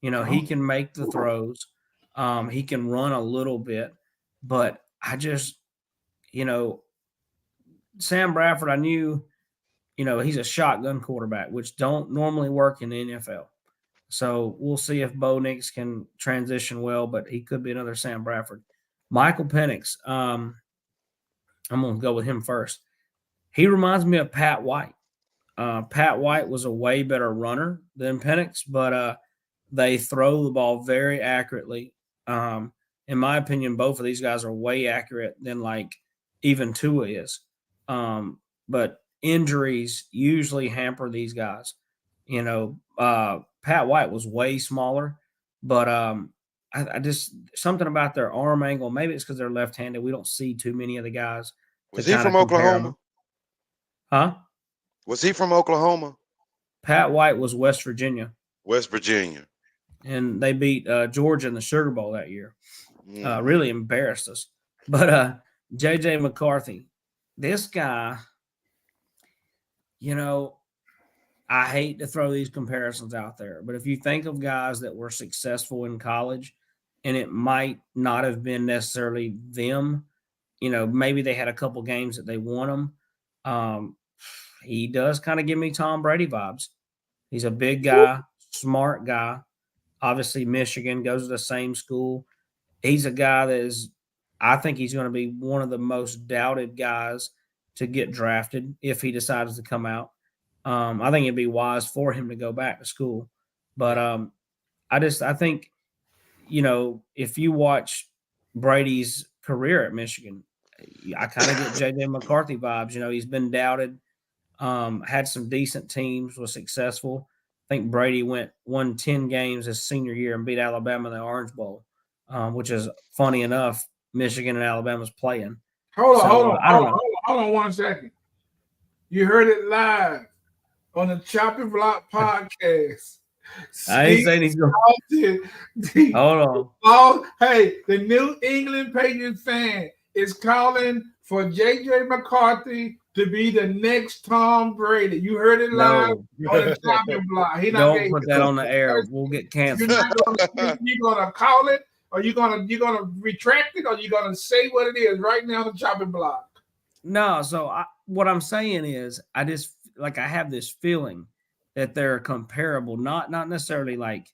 He can make the throws. He can run a little bit, but I just, Sam Bradford, I knew, he's a shotgun quarterback, which don't normally work in the NFL. So we'll see if Bo Nix can transition well, but he could be another Sam Bradford. Michael Penix, I'm going to go with him first. He reminds me of Pat White. Pat White was a way better runner than Penix, but they throw the ball very accurately. In my opinion, both of these guys are way accurate than like even Tua is. But injuries usually hamper these guys. Pat White was way smaller, but I just something about their arm angle. Maybe it's because they're left-handed. We don't see too many of the guys. Was he from Oklahoma? Huh? Was he from Oklahoma? Pat White was West Virginia. West Virginia. And they beat Georgia in the Sugar Bowl that year. Really embarrassed us. But J.J. McCarthy, this guy, I hate to throw these comparisons out there, but if you think of guys that were successful in college and it might not have been necessarily them, maybe they had a couple games that they won them. He does kind of give me Tom Brady vibes. He's a big guy, smart guy. Obviously, Michigan goes to the same school. He's a guy I think he's going to be one of the most doubted guys to get drafted if he decides to come out. I think it'd be wise for him to go back to school. But I think, if you watch Brady's career at Michigan, I kind of get J.J. McCarthy vibes. He's been doubted, had some decent teams, was successful. I think Brady won 10 games his senior year and beat Alabama in the Orange Bowl, which is funny enough. Michigan and Alabama's playing. Hold on 1 second. You heard it live on the Chopping Block podcast. I ain't saying he's going to. Hold on. Hey, the New England Patriots fan is calling for J.J. McCarthy to be the next Tom Brady. You heard it live on the Chopping Block. Don't put that on the air. We'll get canceled. You're gonna call it, or you're gonna retract it, or you're gonna say what it is right now on the Chopping Block. No, so what I'm saying is, I just I have this feeling that they're comparable, not necessarily like.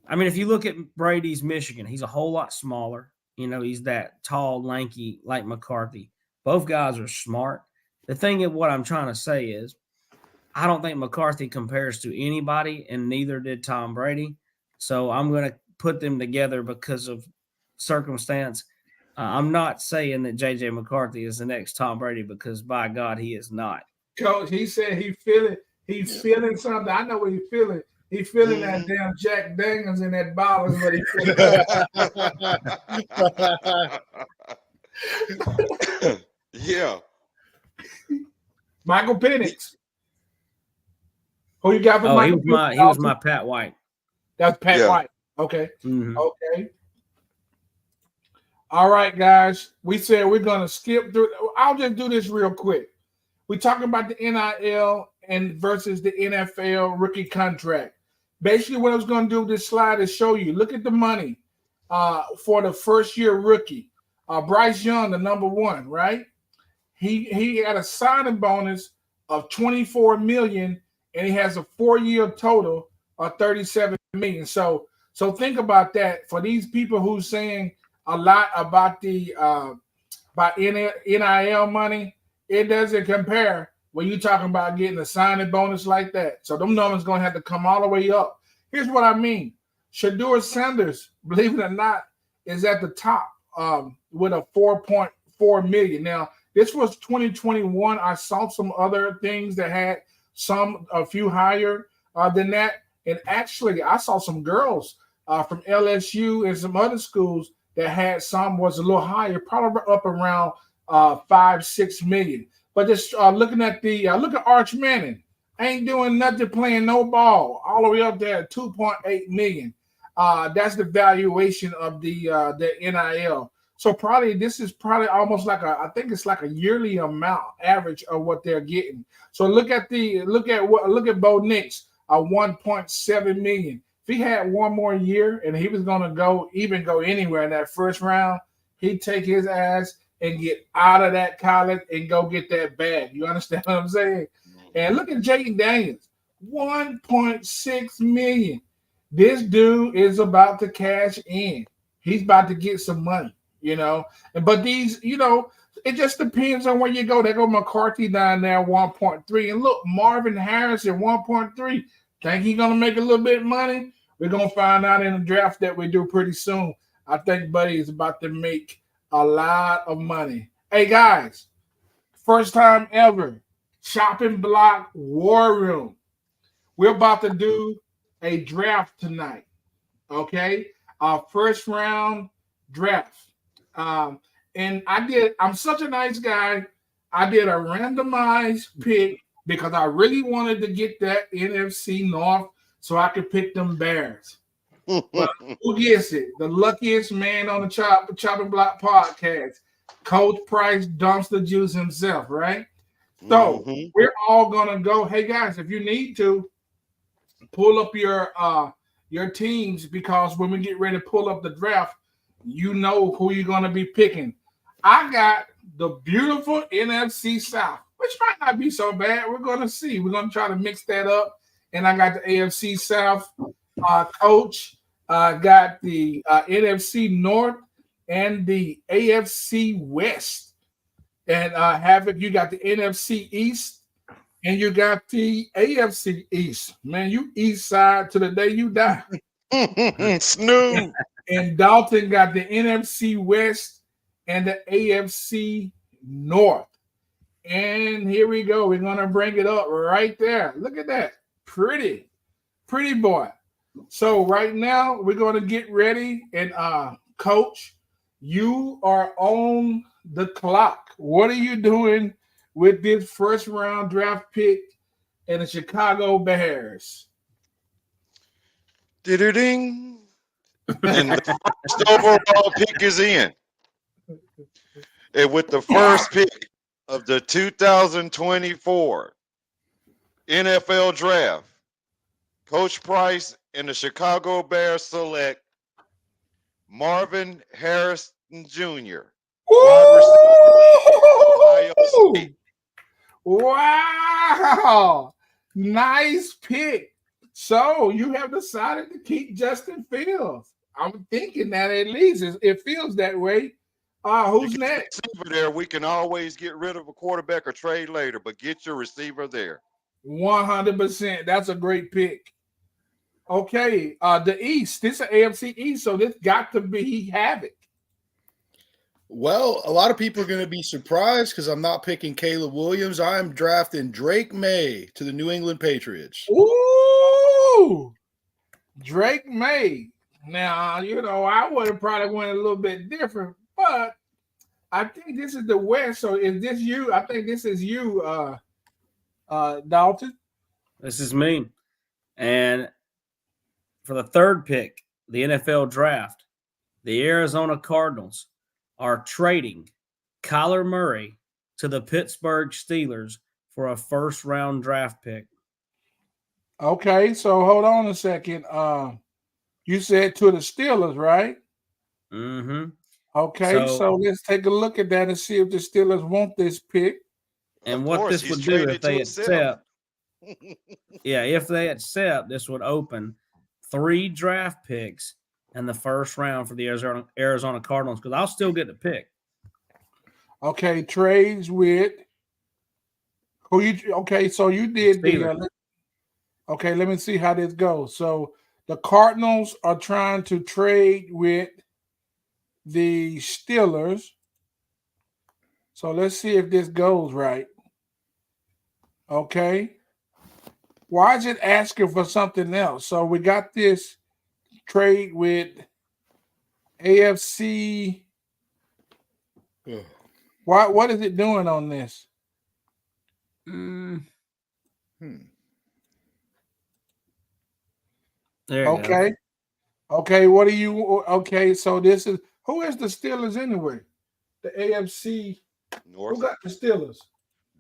I mean, if you look at Brady's Michigan, he's a whole lot smaller. He's that tall, lanky, like McCarthy. Both guys are smart. The thing of what I'm trying to say is, I don't think McCarthy compares to anybody, and neither did Tom Brady. So I'm going to put them together because of circumstance. I'm not saying that J.J. McCarthy is the next Tom Brady, because by God, he is not. Coach, he said he's feeling something. I know what he's feeling. He's feeling that damn Jack Daniels in that bottle is what he's feeling. Yeah. Michael Penix. Who you got for Michael Penix? He was my Pat White. That's Pat White. Okay. Mm-hmm. Okay. All right, guys. We said we're going to skip through. I'll just do this real quick. We're talking about the NIL and versus the NFL rookie contract. Basically, what I was going to do with this slide is show you. Look at the money for the first-year rookie. Bryce Young, the number one, right? He had a signing bonus of $24 million, and he has a 4-year total of $37 million. So think about that. For these people who's saying a lot about the about NIL money, it doesn't compare when you're talking about getting a signing bonus like that. So them numbers going to have to come all the way up. Here's what I mean. Shedeur Sanders, believe it or not, is at the top with a $4.4 million. Now, this was 2021. I saw some other things that had a few higher than that. And actually, I saw some girls from LSU and some other schools that had some was a little higher, probably up around $5-6 million. But just looking at look at Arch Manning. ain't doing nothing, playing no ball, all the way up there at 2.8 million. That's the valuation of the NIL. So probably this is probably almost like I think it's like a yearly amount average of what they're getting. So look at Bo Nix, 1.7 million. If he had one more year and he was gonna go anywhere in that first round, he'd take his ass and get out of that college and go get that bag. You understand what I'm saying? And look at Jaden Daniels, 1.6 million. This dude is about to cash in. He's about to get some money, But these, it just depends on where you go. They go McCarthy down there, 1.3. And look, Marvin Harrison, 1.3. Think he's going to make a little bit of money? We're going to find out in the draft that we do pretty soon. I think Buddy is about to make a lot of money. Hey, guys, first time ever, Chopping Block War Room. We're about to do a draft tonight, okay? Our first round draft. And I'm such a nice guy. I did a randomized pick because I really wanted to get that NFC North so I could pick them Bears. But who gets it? The luckiest man on the Chopping Block podcast, Coach Price Dumpster Juice himself, right? So we're all gonna go. Hey guys, if you need to pull up your teams, because when we get ready to pull up the draft, you know who you're gonna be picking. I got the beautiful NFC South, which might not be so bad. We're gonna see. We're gonna try to mix that up. And I got the AFC South. Coach got the NFC North and the AFC West. And Havoc, you got the NFC East and you got the AFC East. Man, you east side to the day you die. Snoo. And Dalton got the NFC West and the AFC North. And here we go. We're going to bring it up right there. Look at that. Pretty boy. So right now we're going to get ready. And Coach, you are on the clock. What are you doing with this first round draft pick and the Chicago Bears? Ding. And the first overall pick is in. And with the first pick of the 2024 NFL Draft, Coach Price and the Chicago Bears select Marvin Harrison Jr., wide receiver, Ohio State. Wow. Nice pick. So you have decided to keep Justin Fields. I'm thinking that at least it feels that way. Who's next? Receiver there. We can always get rid of a quarterback or trade later, but get your receiver there. 100%. That's a great pick. Okay, the East. This is AFC East, so this got to be Havoc. Well, a lot of people are going to be surprised because I'm not picking Caleb Williams. I'm drafting Drake May to the New England Patriots. Ooh, Drake May. Now, I would have probably went a little bit different, but I think this is the West. So is this you? I think this is you, Dalton. This is me. And for the third pick, the NFL draft, the Arizona Cardinals are trading Kyler Murray to the Pittsburgh Steelers for a first-round draft pick. Okay, so hold on a second. You said to the Steelers, right? Mm-hmm. Okay, so let's take a look at that and see if the Steelers want this pick. And what this would do if they accept, if they accept, this would open 3 draft picks in the first round for the Arizona Cardinals, because I'll still get the pick. Okay, trades with who you? Okay, so you did the. Okay, let me see how this goes. So the Cardinals are trying to trade with the Steelers. So let's see if this goes right. Okay. Why is it asking for something else? So we got this trade with AFC. Ugh. What is it doing on this? There you go. Okay. Okay, what are you? Okay, so this is who is the Steelers anyway? The AFC. North. Who got the Steelers?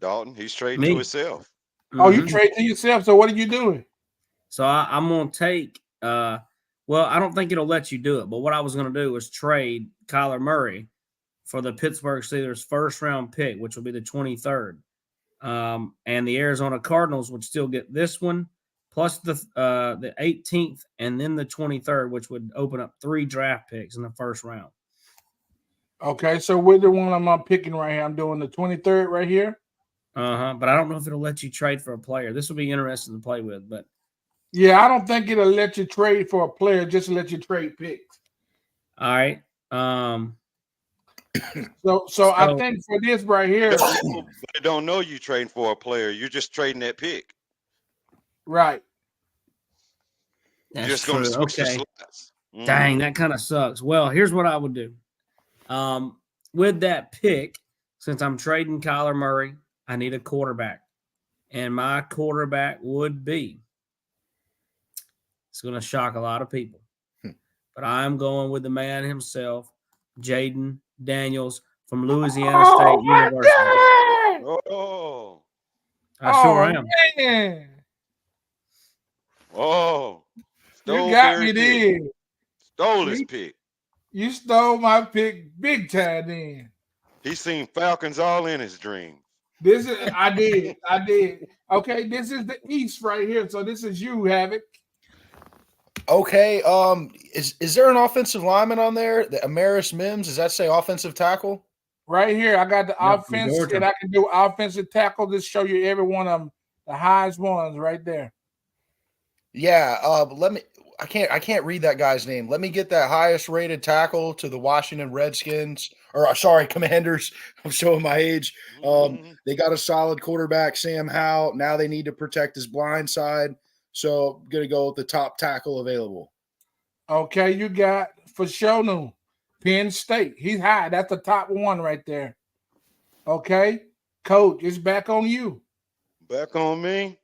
Dalton, he's trading Me. to himself. Oh, you Mhm. trade to yourself. So what are you doing? So I'm gonna take. Well, I don't think it'll let you do it, but what I was gonna do was trade Kyler Murray for the Pittsburgh Steelers' first round pick, which will be the 23rd. And the Arizona Cardinals would still get this one, plus the 18th, and then the 23rd, which would open up 3 draft picks in the first round. Okay, so we're the one I'm picking right here. I'm doing the 23rd right here. But I don't know if it'll let you trade for a player. This will be interesting to play with, but Yeah, I don't think it'll let you trade for a player, just to let you trade picks. all right. So I think for this right here, They don't know you trading for a player. You're just trading that pick. right? You're That's just going to true. switch Okay. the slots. Dang, that kind of sucks. Well, here's what I would do. With that pick, since I'm trading Kyler Murray, I need a quarterback. And my quarterback would be, it's going to shock a lot of people, but I'm going with the man himself, Jaden Daniels from Louisiana State University. Oh, I sure am. Man. oh. You got me Barry's there. Stole his pick. You stole my pick big time then. He's seen Falcons all in his dreams. This is I did. Okay, this is the East right here. So this is you, Havoc. Okay. Is there an offensive lineman on there? The Amaris Mims, does that say offensive tackle? Right here, I got the Yeah, from offense, Georgia. and I can do offensive tackle. Just show you every one of them, the highest ones right there. Yeah. I can't read that guy's name. Let me get that highest rated tackle to the Washington Redskins, or sorry, Commanders. I'm showing my age. They got a solid quarterback, Sam Howell. Now they need to protect his blind side. So I'm gonna go with the top tackle available. Okay, you got Fashanu, Penn State. He's high. That's the top one right there. Okay, Coach, it's back on you. Back on me.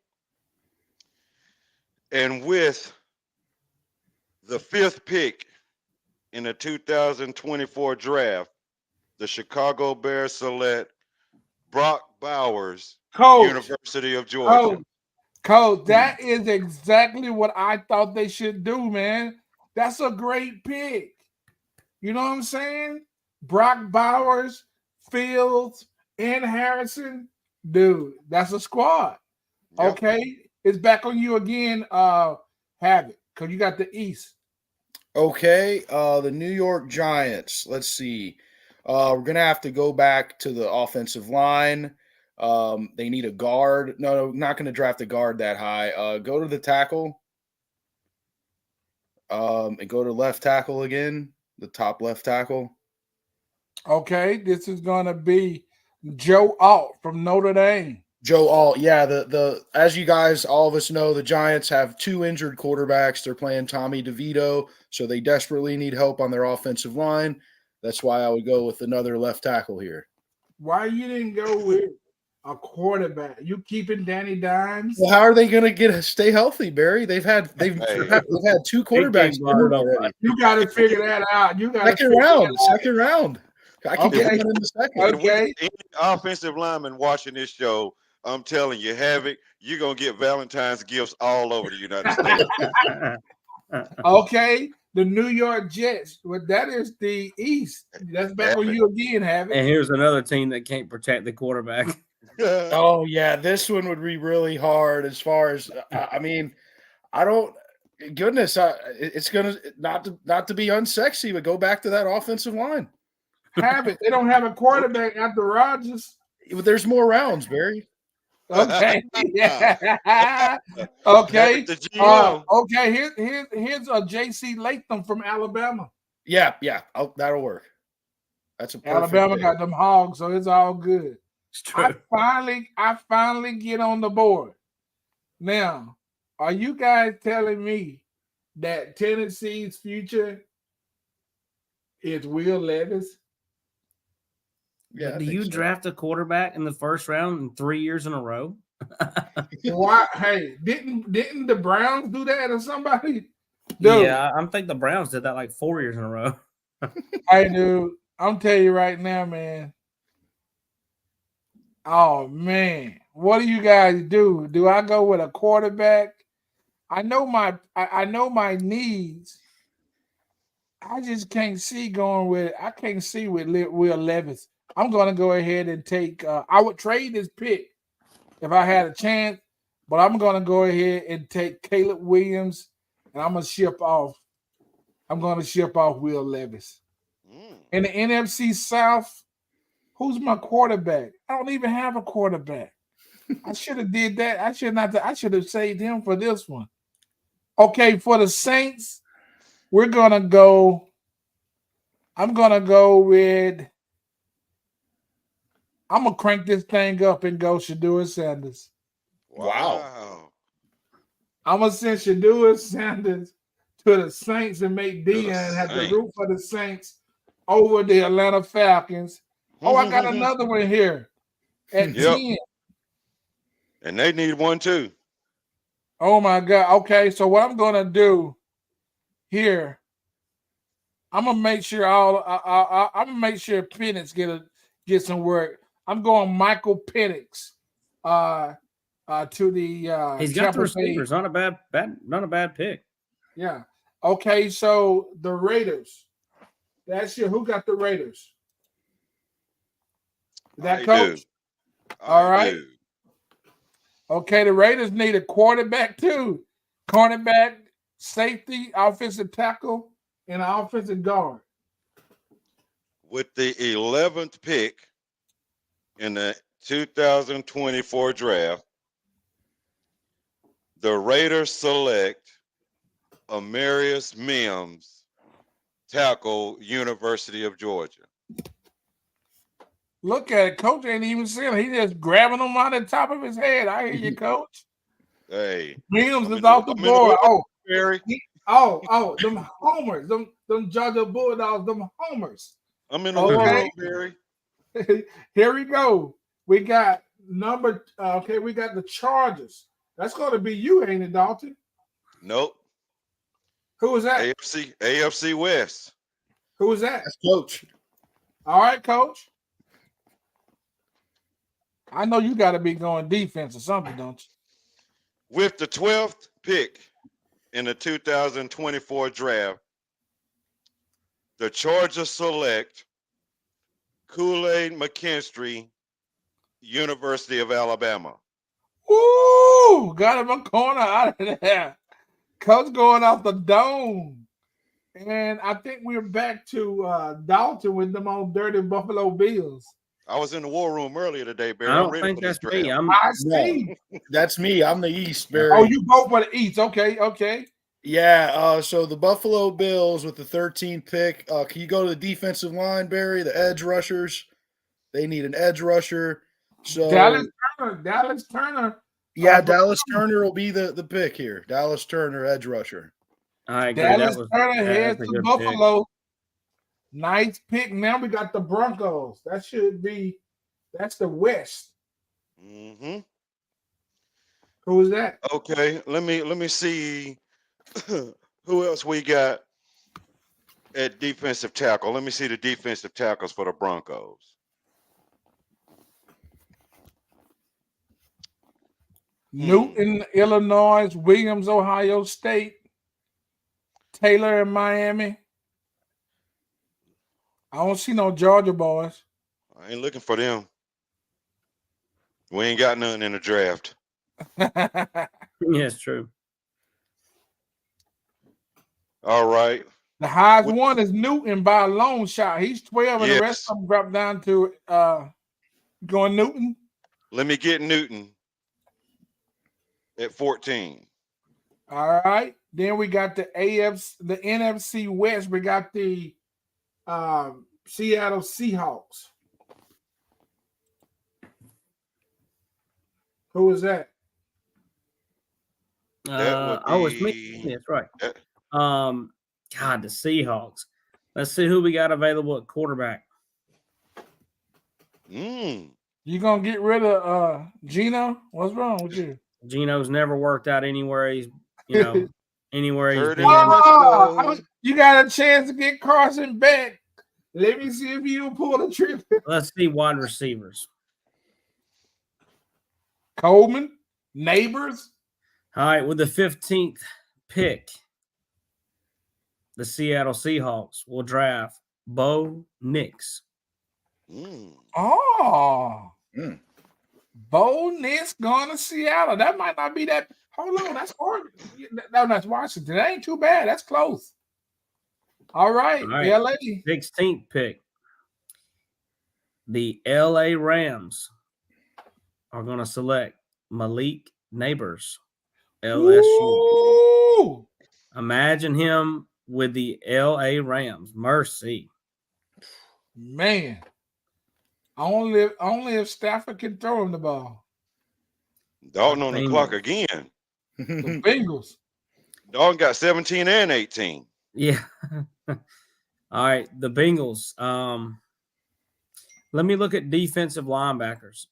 And with the 5th pick in the 2024 draft, the Chicago Bears select Brock Bowers, Coach, University of Georgia. Coach, that is exactly what I thought they should do, man. That's a great pick. You know what I'm saying? Brock Bowers, Fields, and Harrison. Dude, that's a squad. Yep. Okay. It's back on you again, Havoc, because you got the East. Okay, the New York Giants. Let's see. We're gonna have to go back to the offensive line. They need a guard. No, not gonna draft a guard that high. Go to the tackle. And go to left tackle again, the top left tackle. Okay, this is gonna be Joe Alt from Notre Dame. Joe Alt, yeah. The as you guys, all of us know, the Giants have 2 injured quarterbacks. They're playing Tommy DeVito, so they desperately need help on their offensive line. That's why I would go with another left tackle here. Why you didn't go with a quarterback? You keeping Danny Dimes? Well, how are they going to stay healthy, Barry? They've had 2 quarterbacks already. You got to figure that out. You got Second round. I can get him in the second. Okay. Any offensive lineman watching this show, I'm telling you, Havoc, you're going to get Valentine's gifts all over the United States. Okay, the New York Jets. Well, that is the East. That's back on you again, Havoc. And here's another team that can't protect the quarterback. Oh, yeah, this one would be really hard as far as I mean, I don't goodness, it's going to not to be unsexy, but go back to that offensive line. Have it. They don't have a quarterback after Rodgers. There's more rounds, Barry. Okay. Yeah. Okay. Okay. Here's a J.C. Latham from Alabama. Yeah. That'll work. That's a perfect Alabama pick. got them hogs, so it's all good. It's true. I finally get on the board. Now, are you guys telling me that Tennessee's future is Will Levis? Yeah. Do you draft a quarterback in the first round in 3 years in a row? Why? Hey, didn't the Browns do that or somebody? Dude. Yeah, I think the Browns did that like 4 years in a row. Hey, dude, I'm telling you right now, man. Oh man, what do you guys do? Do I go with a quarterback? I know my needs. I just can't see going with. I can't see with Will Levis. I'm gonna go ahead and take. I would trade this pick if I had a chance, but I'm gonna go ahead and take Caleb Williams, and I'm gonna ship off. I'm gonna ship off Will Levis. In the NFC South, who's my quarterback? I don't even have a quarterback. I should have did that. I should have saved him for this one. Okay, for the Saints, we're gonna go. I'm gonna go with. I'm gonna crank this thing up and go Shedeur Sanders. Wow. I'm gonna send Shedeur Sanders to the Saints and make Dion have to root for the Saints over the Atlanta Falcons. Oh, I got another one here at 10. And they need one too. Oh my God. Okay, so what I'm gonna do here, I'm gonna make sure I'm gonna make sure Penix get some work. I'm going Michael Penix to the He's got the receivers. Not a bad pick. Yeah. Okay, so the Raiders. Who got the Raiders? Is that coach? All right. Okay, the Raiders need a quarterback too. Cornerback, safety, offensive tackle, and an offensive guard. With the 11th pick in the 2024 draft, the Raiders select Amarius Mims, tackle, University of Georgia. Look at it. Coach ain't even saying it. He just grabbing them on the top of his head. I hear you, Coach. Hey. Mims is off the board. Them homers. Them Georgia Bulldogs, them homers. I'm in the world, Barry. Here we go. We got we got the Chargers. That's going to be you, ain't it, Dalton? Nope. Who is that? AFC West. Who is that? That's Coach. All right, Coach. I know you got to be going defense or something, don't you? With the 12th pick in the 2024 draft, the Chargers select Kool-Aid McKinstry, University of Alabama. Ooh, got him a corner out of there. Coach going off the dome. And I think we're back to Dalton with them on Dirty Buffalo Bills. I was in the war room earlier today, Barry. I don't think that's me. I see. That's me. I'm the East, Barry. Oh, you both for the East. Okay. Yeah, so the Buffalo Bills with the 13th pick. Can you go to the defensive line, Barry? The edge rushers. They need an edge rusher. So Dallas Turner. Yeah, Dallas Turner will be the pick here. Dallas Turner, edge rusher. I agree. Dallas Turner heads to Buffalo. Pick. Nice pick. Now we got the Broncos. That's the West. Mm-hmm. Who is that? Okay, let me see who else we got at defensive tackle. Let me see the defensive tackles for the Broncos. Newton, Illinois, Williams, Ohio State, Taylor in Miami. I don't see no Georgia boys. I ain't looking for them. We ain't got nothing in the draft. Yeah, it's true. All right. The highest one is Newton by a long shot. He's 12, and the rest of them drop down to going Newton. Let me get Newton at 14. All right. Then we got the NFC West. We got the Seattle Seahawks. Who is that? It's me. That's right. God, the Seahawks. Let's see who we got available at quarterback. You gonna get rid of Geno? What's wrong with you? Geno's never worked out anywhere. He's, anywhere he's Third been. and Frisco. You got a chance to get Carson back. Let me see if you pull the trip. Let's see wide receivers. Coleman, Neighbors. All right, with the 15th pick, the Seattle Seahawks will draft Bo Nix. Oh. Bo Nix going to Seattle. That might not be that. Hold on, that's Oregon. No, that's Washington. That ain't too bad. That's close. All right, LA. 16th pick. The LA Rams are going to select Malik Neighbors, LSU. Ooh. Imagine him with the LA Rams. Mercy. Man. Only if Stafford can throw him the ball. Dalton on the clock again. The Bengals. Dalton got 17 and 18. Yeah. All right, the Bengals. Let me look at defensive linebackers.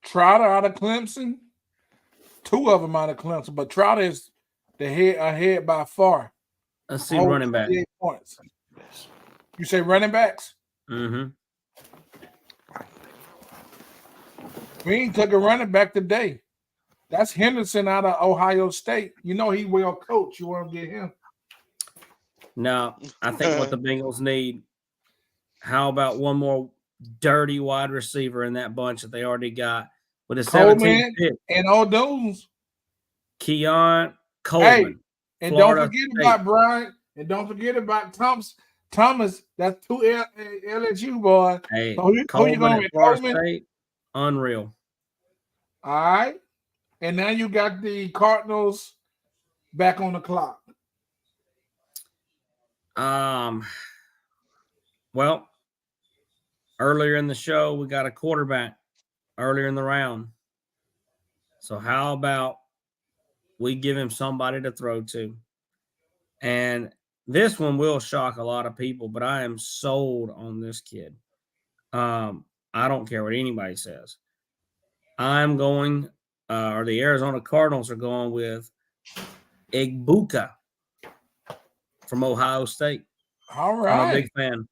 Trotter out of Clemson. Two of them out of Clemson, but Trotter is ahead by far. Let's see running back. Points. You say running backs? Mm-hmm. Green took a running back today. That's Henderson out of Ohio State. You know he well coached. You want to get him? No, I think what the Bengals need. How about one more dirty wide receiver in that bunch that they already got with a 17th pick and O'Donnell's Keon Coleman. Hey, and Florida don't forget State. about Bryant, and don't forget about Thomas. That's two LSU boys. Hey, so who you going with? Florida Coleman? State, unreal. All right, and now you got the Cardinals back on the clock. Well, earlier in the show, we got a quarterback earlier in the round. So how about we give him somebody to throw to? And this one will shock a lot of people, but I am sold on this kid. I don't care what anybody says. I'm going, or the Arizona Cardinals are going with Igbuka from Ohio State. All right. I'm a big fan.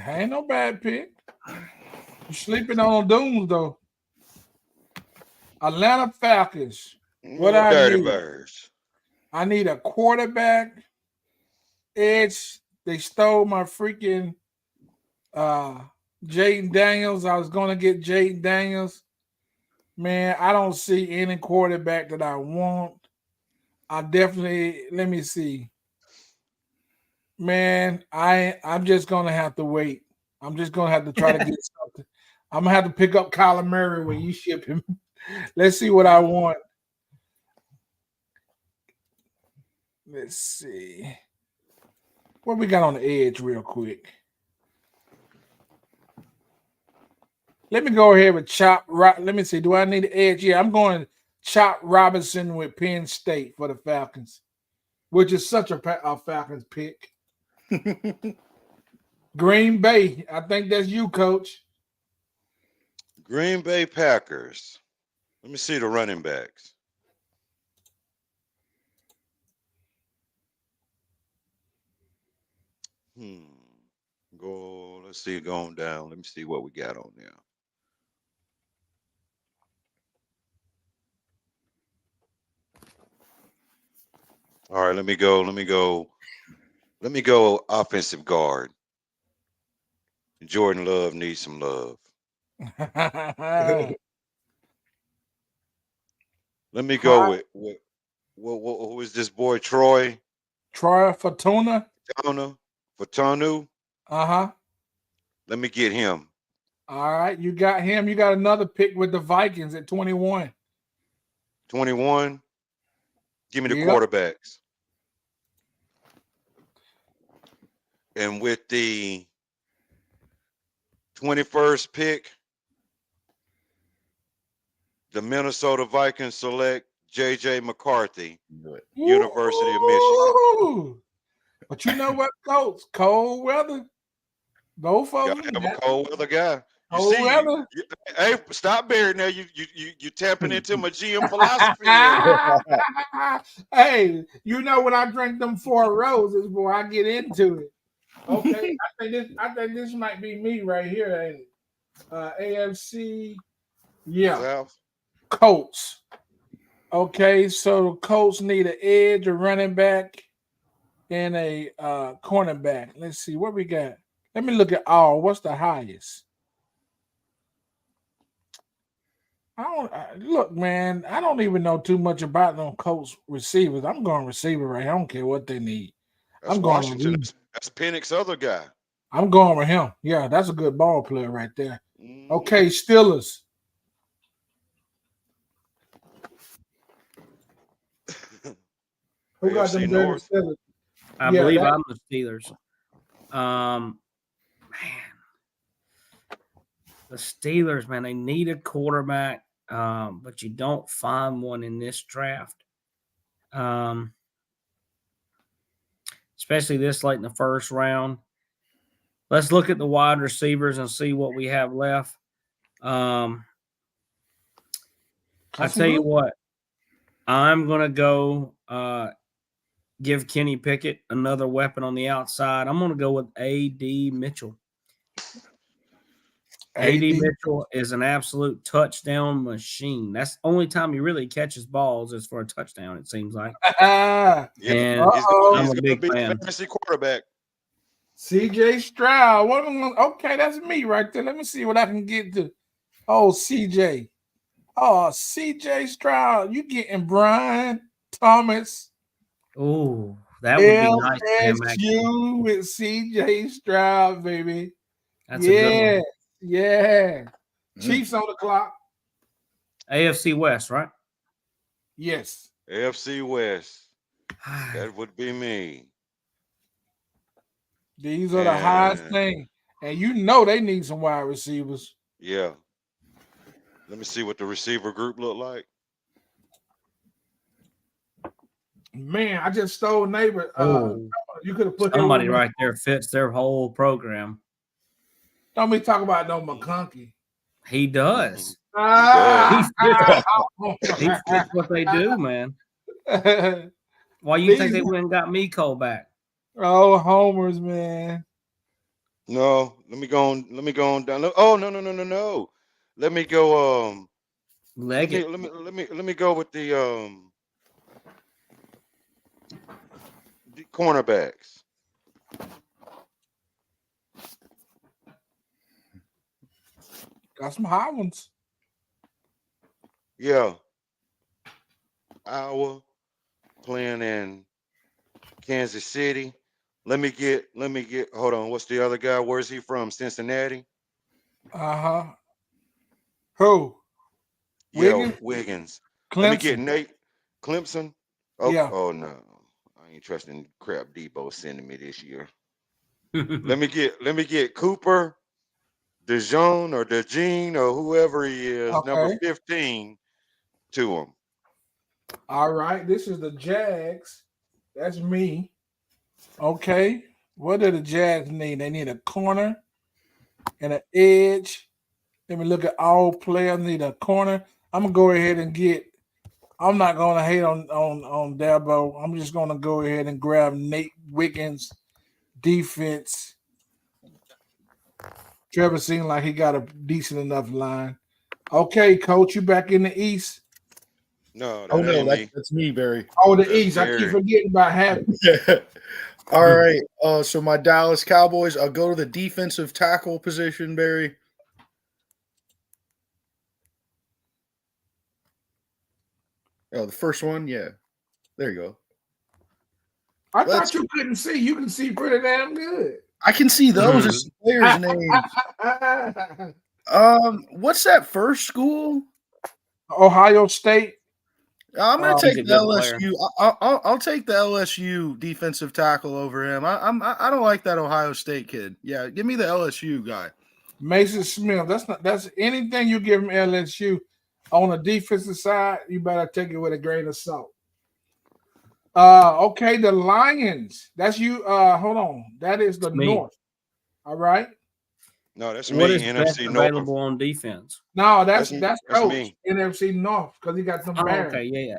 Ain't no bad pick. You're sleeping on Dooms, though. Atlanta Falcons. What I Dirty need? Birds. I need a quarterback. Edge. They stole my freaking Jaden Daniels. I was going to get Jaden Daniels. Man, I don't see any quarterback that I want. I definitely, let me see. Man, I'm just going to have to wait. I'm just going to have to try to get something. I'm going to have to pick up Kyler Murray when you ship him. Let's see what I want. Let's see. What we got on the edge real quick? Let me go ahead with Chop. Let me see. Do I need the edge? Yeah, I'm going Chop Robinson with Penn State for the Falcons, which is such a Falcons pick. Green Bay. I think that's you, Coach. Green Bay Packers. Let me see the running backs. Let's see it going down. Let me see what we got on there. All right, let me go offensive guard. Jordan Love needs some love. Let me go with who is this boy? Troy Fatuna. Fatanu. Uh-huh. Let me get him. All right, you got him. You got another pick with the Vikings at 21. 21. Give me the quarterbacks. And with the 21st pick, the Minnesota Vikings select J.J. McCarthy, University of Michigan. But you know what, Coach? Cold weather. Both of them. Gotta have a cold weather guy. Whoever. Hey, stop Barry now. You tapping into my GM philosophy here. Hey, you know when I drink them 4 roses, boy, I get into it. Okay, I think this might be me right here, ain't it? AFC, yeah, South. Colts. Okay, so the Colts need an edge, a running back, and a cornerback. Let's see what we got. Let me look at all. What's the highest? Look, man. I don't even know too much about them Colts receivers. I'm going receiver right here. I don't care what they need. That's I'm going Washington. That's Penix's other guy. I'm going with him. Yeah, that's a good ball player right there. Mhm. Okay, Steelers. Who got them AFC better North. Steelers? I Yeah, believe that- I'm the Steelers. Man, the Steelers, man, they need a quarterback, but you don't find one in this draft. Especially this late in the first round. Let's look at the wide receivers and see what we have left. I tell you what, I'm gonna go give Kenny Pickett another weapon on the outside. I'm gonna go with A.D. Mitchell. A.D. Mitchell is an absolute touchdown machine. That's the only time he really catches balls is for a touchdown, it seems like. Yeah, And he's I'm a going to big be a fan. fantasy quarterback. CJ Stroud. Okay, that's me right there. Let me see what I can get to. Oh, CJ. Oh, CJ Stroud. You getting Brian Thomas. Oh, that would be nice for him, actually. LSU with CJ Stroud, baby. That's a good one. Yeah. Chiefs on the clock. AFC West, right? Yes. AFC West. That would be me. These are the highest thing. And you know they need some wide receivers. Yeah. Let me see what the receiver group look like. Man, I just stole neighbor. You could have put somebody right there fits their whole program. Don't be talking about no McConkey. He does. He fits what they do, man. Why you think they went and got Miko back? Oh, homers, man. No, let me go on down. Oh, no. Let me go let me go with the cornerbacks. Got some high ones. Yeah. Iowa playing in Kansas City. Let me get hold on. What's the other guy? Where's he from? Cincinnati? Uh-huh. Who? Yeah, Wiggins. Clemson. Let me get Nate Clemson. Oh, yeah. Oh no. I ain't trusting crap Debo sending me this year. let me get Cooper, DeJean or DeJean or whoever he is, number 15 to him. All right. This is the Jags. That's me. Okay. What do the Jags need? They need a corner and an edge. Let me look at all players. Need a corner. I'm gonna go ahead and get. I'm not gonna hate on Debo. I'm just gonna go ahead and grab Nate Wiggins, defense. Trevor seemed like he got a decent enough line. Okay, coach, you back in the East? No, that ain't me. That's me, Barry. Oh, the East. I keep forgetting about having. All right. So my Dallas Cowboys. I'll go to the defensive tackle position, Barry. Oh, the first one, yeah. There you go. I thought you couldn't see. You can see pretty damn good. I can see those as players' names. What's that first school? Ohio State. I'm gonna take the LSU. I'll take the LSU defensive tackle over him. I don't like that Ohio State kid. Yeah, give me the LSU guy. Mason Smith. That's anything you give him LSU on the defensive side, you better take it with a grain of salt. Okay, the Lions. That's you. Hold on. That is the North. All right. No, that's What me. is best NFC North. available on defense? No, that's That's Coach me. NFC North because he got them Oh, Bears. okay, yeah.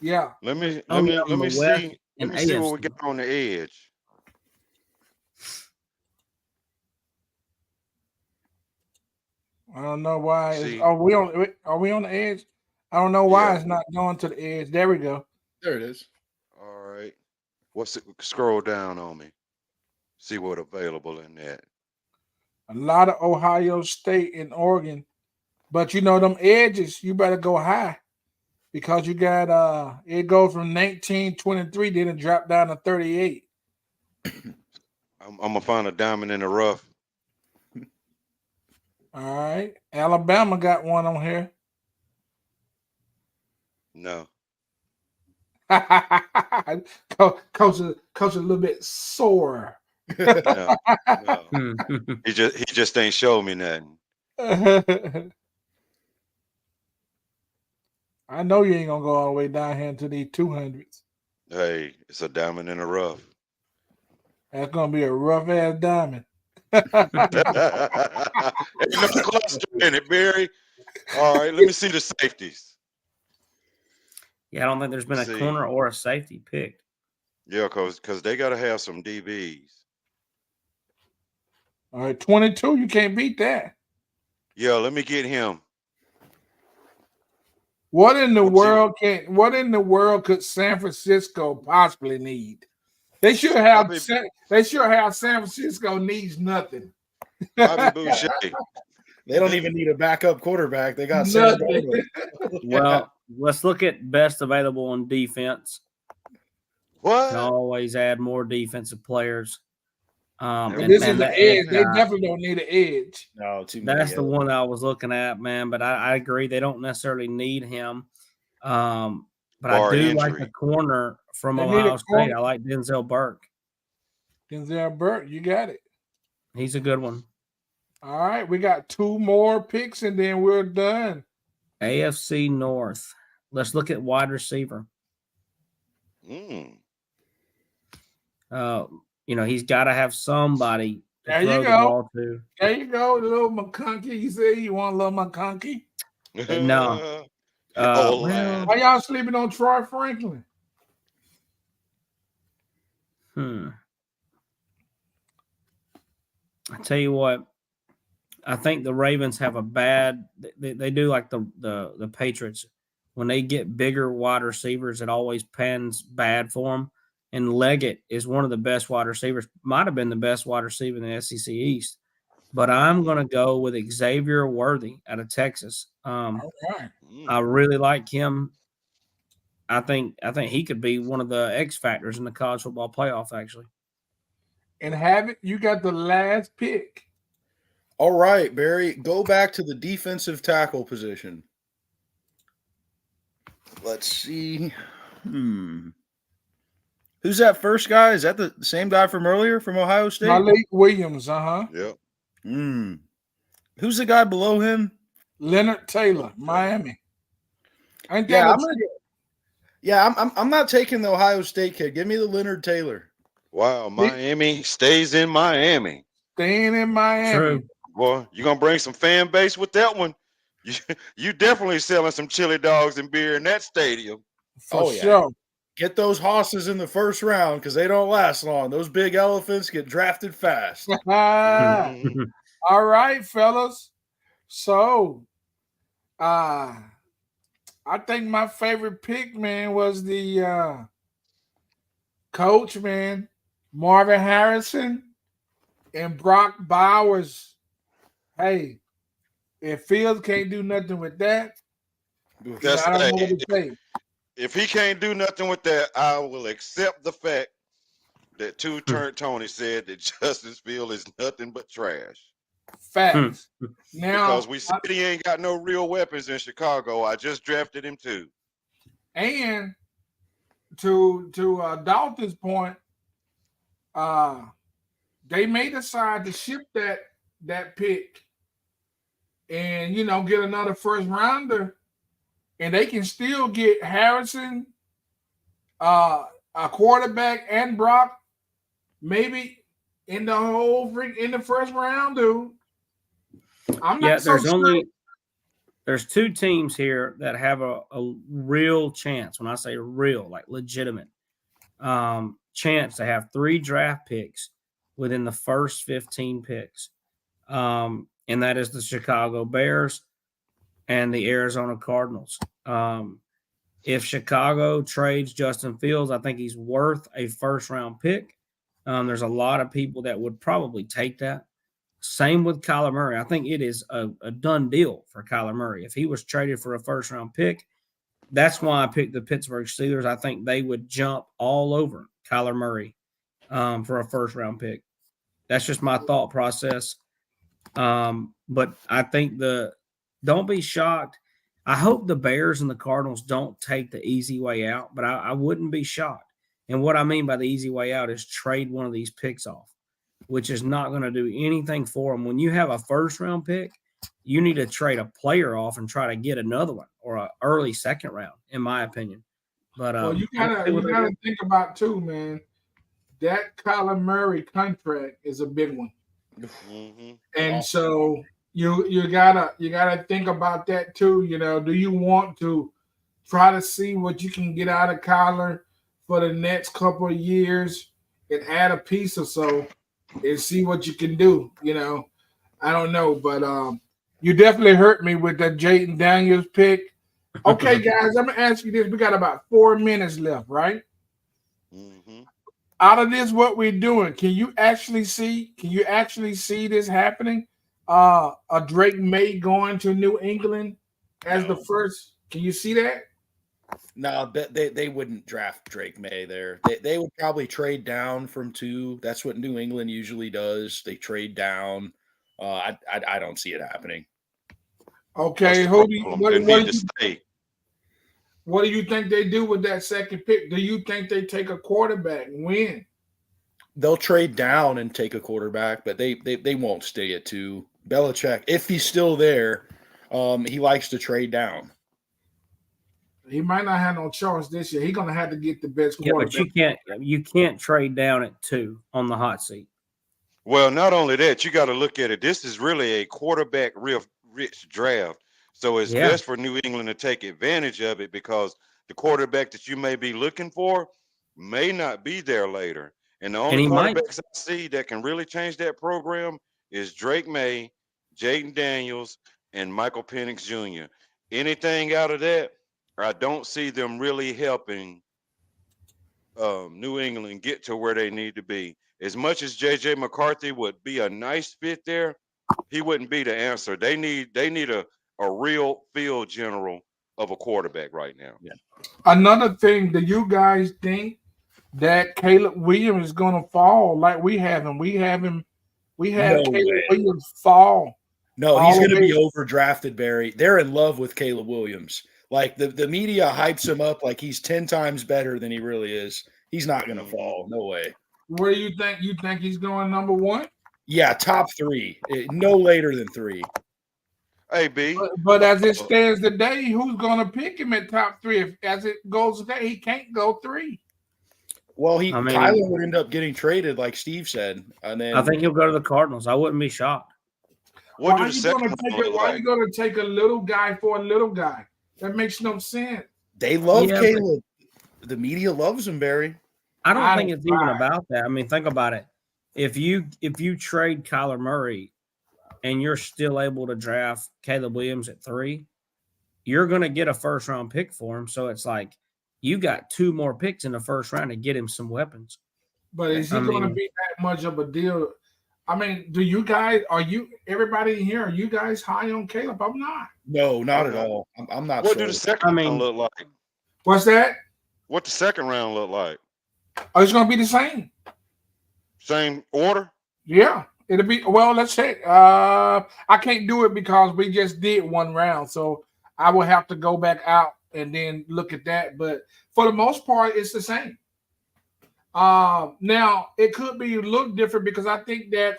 Yeah. Let me Oh, yeah, let on the me West see. Let and me see what we AFC. got on the edge. I don't know why. See, Are we on the edge? I don't know why yeah. it's not going to the edge. There we go. There it is. All right. What's it? Scroll down on me. See what available in that. A lot of Ohio State and Oregon, but you know them edges. You better go high because you got it goes from 1923, then it dropped down to 38. I'm gonna find a diamond in the rough. All right, Alabama got one on here. No. Coach a little bit sore. No. No. Hmm. He just ain't show me nothing. I know you ain't gonna go all the way down here into these 200s. Hey, it's a diamond in the rough. That's gonna be a rough ass diamond. Ain't no cluster in it, Barry. All right, let me see the safeties. Yeah, I don't think there's been a See. corner or a safety picked. Yeah, cause they gotta have some DBs. All right, 22. You can't beat that. Yeah, let me get him. What in the What's world could San Francisco possibly need? They should have. Bobby, They should have. San Francisco needs nothing. Bobby Boucher. They don't even need a backup quarterback. They got Sam Nothing. Darnold. Well, let's look at best available on defense. What? Can always add more defensive players. But this is the edge. They that's definitely don't need an edge. No, too many. the one I was looking at, man. But I agree they don't necessarily need him. But Bar I do like injury. the corner from They need a Ohio State. corner. I like Denzel Burke. Denzel Burke, you got it. He's a good one. All right, we got 2 more picks and then we're done. AFC North. Let's look at wide receiver. Mm. He's got to have somebody to There throw you the go. ball to. There you go, little McConkey. You say you want a little McConkey? No. Old Well, line. Why y'all sleeping on Troy Franklin? I tell you what, I think the Ravens have a bad. They do like the Patriots. When they get bigger wide receivers, it always pans bad for them. And Leggett is one of the best wide receivers. Might have been the best wide receiver in the SEC East. But I'm going to go with Xavier Worthy out of Texas. All right. I really like him. I think he could be one of the X factors in the college football playoff, actually. And have it, you got the last pick. All right, Barry, go back to the defensive tackle position. Let's see. Who's that first guy? Is that the same guy from earlier from Ohio State? Malik Williams, Yep. Who's the guy below him? Leonard Taylor, Miami. Ain't Yeah, that I'm not taking the Ohio State kid. Give me the Leonard Taylor. Wow, Miami stays in Miami. staying in Miami? True. Boy, you gonna bring some fan base with that one. You definitely selling some chili dogs and beer in that stadium. For sure. Get those horses in the first round because they don't last long. Those big elephants get drafted fast. All right, fellas. So, I think my favorite pick, man, was the coach, man, Marvin Harrison and Brock Bowers. Hey, if Fields can't do nothing with that, That's I don't know what to say. If he can't do nothing with that, I will accept the fact that Tony said that Justice Field is nothing but trash. Facts. Now, Because we said he ain't got no real weapons in Chicago. I just drafted him too. And to Dalton's point, they may decide to ship that pick and get another first rounder, and they can still get Harrison, a quarterback, and Brock, maybe in the first round, dude. I'm not there's two teams here that have a real chance. When I say real, like legitimate chance to have 3 draft picks within the first 15 picks. And that is the Chicago Bears and the Arizona Cardinals. If Chicago trades Justin Fields, I think he's worth a first-round pick. There's a lot of people that would probably take that. Same with Kyler Murray. I think it is a done deal for Kyler Murray. If he was traded for a first-round pick, that's why I picked the Pittsburgh Steelers. I think they would jump all over Kyler Murray for a first-round pick. That's just my thought process. But I think don't be shocked. I hope the Bears and the Cardinals don't take the easy way out, but I wouldn't be shocked. And what I mean by the easy way out is trade one of these picks off, which is not going to do anything for them. When you have a first-round pick, you need to trade a player off and try to get another one or an early second round, in my opinion. But well, you gotta think about too, man. That Kyler Murray contract is a big one, and so you gotta think about that too. You know, do you want to try to see what you can get out of Kyler for the next couple of years and add a piece or so and see what you can do? You know, I don't know, but you definitely hurt me with that Jaden Daniels pick. Okay, guys, I'm gonna ask you this. We got about 4 minutes left, right? Out of this, what we're doing, can you actually see this happening? A Drake May going to New England as the first. Can you see that? No, they wouldn't draft Drake May there. They would probably trade down from 2. That's what New England usually does. They trade down. I don't see it happening. Okay, what do you think they do with that second pick? Do you think they take a quarterback? When? They'll trade down and take a quarterback, but they won't stay at 2. Belichick, if he's still there, he likes to trade down. He might not have no choice this year. He's gonna have to get the best quarterback. Yeah, but you can't trade down at 2 on the hot seat. Well, not only that, you got to look at it. This is really a quarterback rich draft. So it's best for New England to take advantage of it because the quarterback that you may be looking for may not be there later. And the only quarterbacks I see that can really change that program is Drake May, Jaden Daniels, and Michael Penix Jr. Anything out of that, I don't see them really helping New England get to where they need to be. As much as J.J. McCarthy would be a nice fit there, he wouldn't be the answer. They need a real field general of a quarterback right now. Yeah. Another thing, do you guys think that Caleb Williams is going to fall like we have him? We have Caleb Williams fall. No, he's going to be overdrafted, Barry. They're in love with Caleb Williams. Like the media hypes him up like he's 10 times better than he really is. He's not going to fall. No way. Where do you think? You think he's going number 1? Yeah, top 3. No later than 3. Hey, B. But as it stands today, who's going to pick him at top 3? If as it goes today, he can't go 3. Well, Kyler would end up getting traded, like Steve said, and then I think he'll go to the Cardinals. I wouldn't be shocked. Why are you going to take a little guy for a little guy? That makes no sense. They love Caleb. The media loves him, Barry. I don't think it's even about that. I mean, think about it. If you trade Kyler Murray and you're still able to draft Caleb Williams at 3, you're going to get a first-round pick for him. So it's like you got 2 more picks in the first round to get him some weapons. But is he going to be that much of a deal? I mean, everybody here, are you guys high on Caleb? I'm not. No, not at all. I'm not. What do the second round look like? What's that? What the second round look like? Oh, it's going to be the same. Same order? Yeah. It'll be, well, let's say, I can't do it because we just did 1 round. So I will have to go back out and then look at that. But for the most part, it's the same. Now, it could be a little different because I think that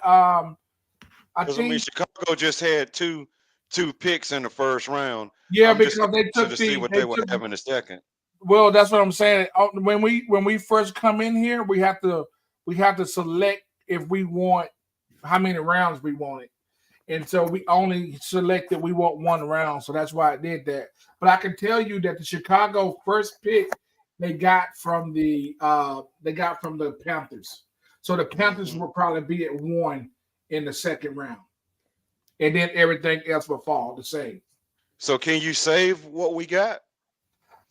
Chicago just had two picks in the first round. Yeah, because they took to see what they would have in the second. Well, that's what I'm saying. When we first come in here, we have to select if we want how many rounds we wanted. And so we only selected we want one round. So that's why I did that. But I can tell you that the Chicago first pick they got from the Panthers. So the Panthers will probably be at 1 in the second round. And then everything else will fall the same. So can you save what we got?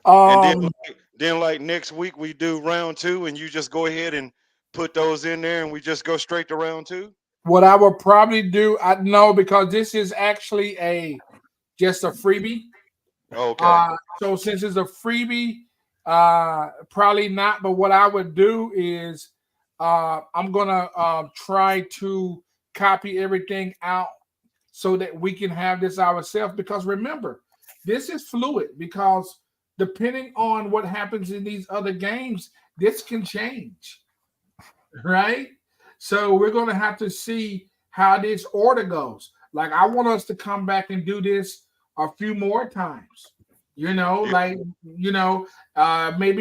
And Um, then like next week we do round 2 and you just go ahead and put those in there and we just go straight to round 2? what I would probably do, I know because this is actually just a freebie. Okay. So since it's a freebie, probably not. But what I would do is I'm gonna try to copy everything out so that we can have this ourselves. Because remember, this is fluid. Because depending on what happens in these other games, this can change, right? So we're gonna have to see how this order goes. Like I want us to come back and do this a few more times. Maybe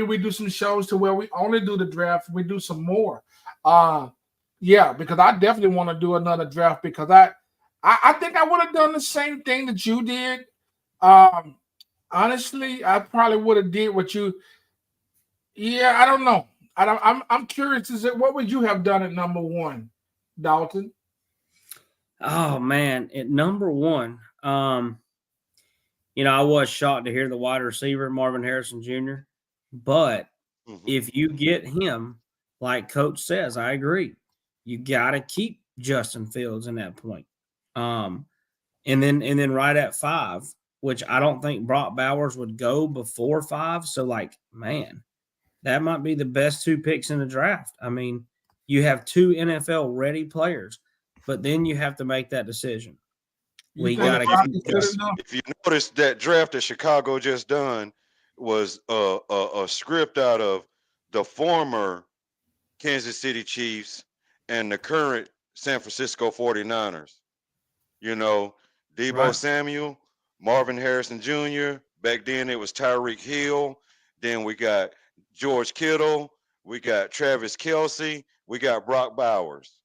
we do some shows to where we only do the draft. We do some more. Yeah, because I definitely want to do another draft because I think I would have done the same thing that you did. Honestly, I probably would have did what you. Yeah, I don't know. I'm curious. What would you have done at number 1, Dalton? Oh man, at number 1, I was shocked to hear the wide receiver Marvin Harrison Jr. But if you get him, like Coach says, I agree. You got to keep Justin Fields in that point. And then right at 5, which I don't think Brock Bowers would go before 5. So man, that might be the best 2 picks in the draft. I mean, you have 2 NFL ready players, but then you have to make that decision. We got to keep if you notice that draft that Chicago just done was a script out of the former Kansas City Chiefs and the current San Francisco 49ers. Debo Samuel, Marvin Harrison Jr. Back then it was Tyreek Hill. Then we got George Kittle. We got Travis Kelce. We got Brock Bowers.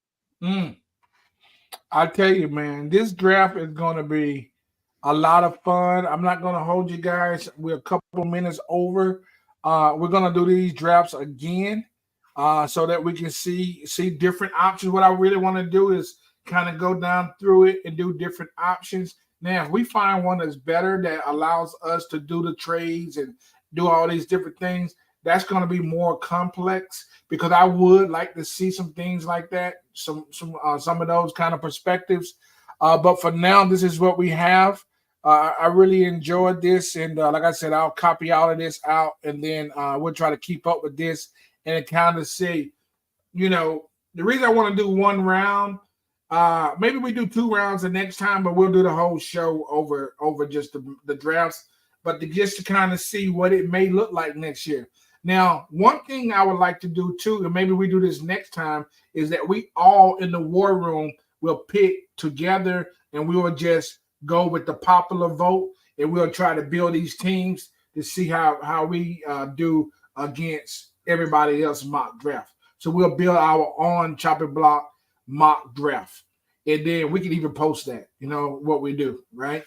I tell you, man, this draft is going to be a lot of fun. I'm not going to hold you guys. We're a couple minutes over. We're going to do these drafts again so that we can see different options. What I really want to do is kind of go down through it and do different options. Now, if we find one that's better that allows us to do the trades and do all these different things, that's going to be more complex because I would like to see some things like that, some of those kind of perspectives. But for now, this is what we have. I really enjoyed this, and like I said, I'll copy all of this out, and then we'll try to keep up with this and kind of see. The reason I want to do 1 round, maybe we do 2 rounds the next time, but we'll do the whole show over just the drafts. But just to kind of see what it may look like next year. Now, one thing I would like to do too, and maybe we do this next time, is that we all in the war room will pick together and we will just go with the popular vote and we'll try to build these teams to see how we do against everybody else's mock draft. So we'll build our own chopping block mock draft. And then we can even post that, what we do, right?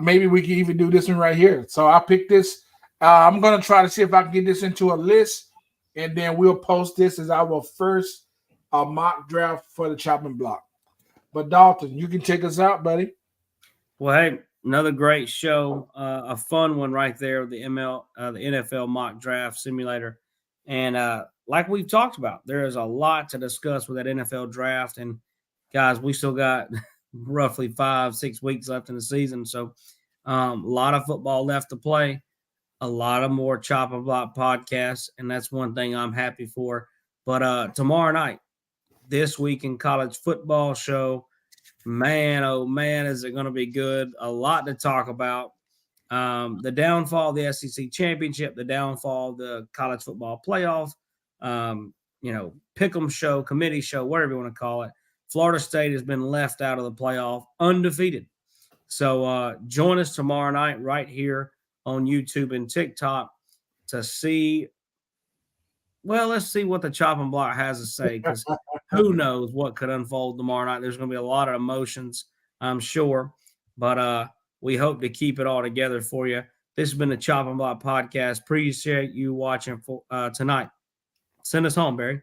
Maybe we can even do this one right here. So I picked this. I'm going to try to see if I can get this into a list, and then we'll post this as our first mock draft for the chopping block. But Dalton, you can take us out, buddy. Well, hey, another great show, a fun one right there, the NFL mock draft simulator. And like we've talked about, there is a lot to discuss with that NFL draft. And guys, we still got roughly 5-6 weeks left in the season. So a lot of football left to play. A lot of more Chop and Block podcasts, and that's one thing I'm happy for. But tomorrow night, This Week in College Football show, man, oh man, is it going to be good. A lot to talk about. The downfall of the SEC championship, the downfall of the college football playoff, pick'em show, committee show, whatever you want to call it. Florida State has been left out of the playoff undefeated. So join us tomorrow night right here on YouTube and TikTok to see. Well, let's see what the Chop and Block has to say, because who knows what could unfold tomorrow night. There's going to be a lot of emotions. I'm sure. But we hope to keep it all together for you. This has been the Chop and Block podcast. Appreciate you watching for tonight. Send us home, Barry.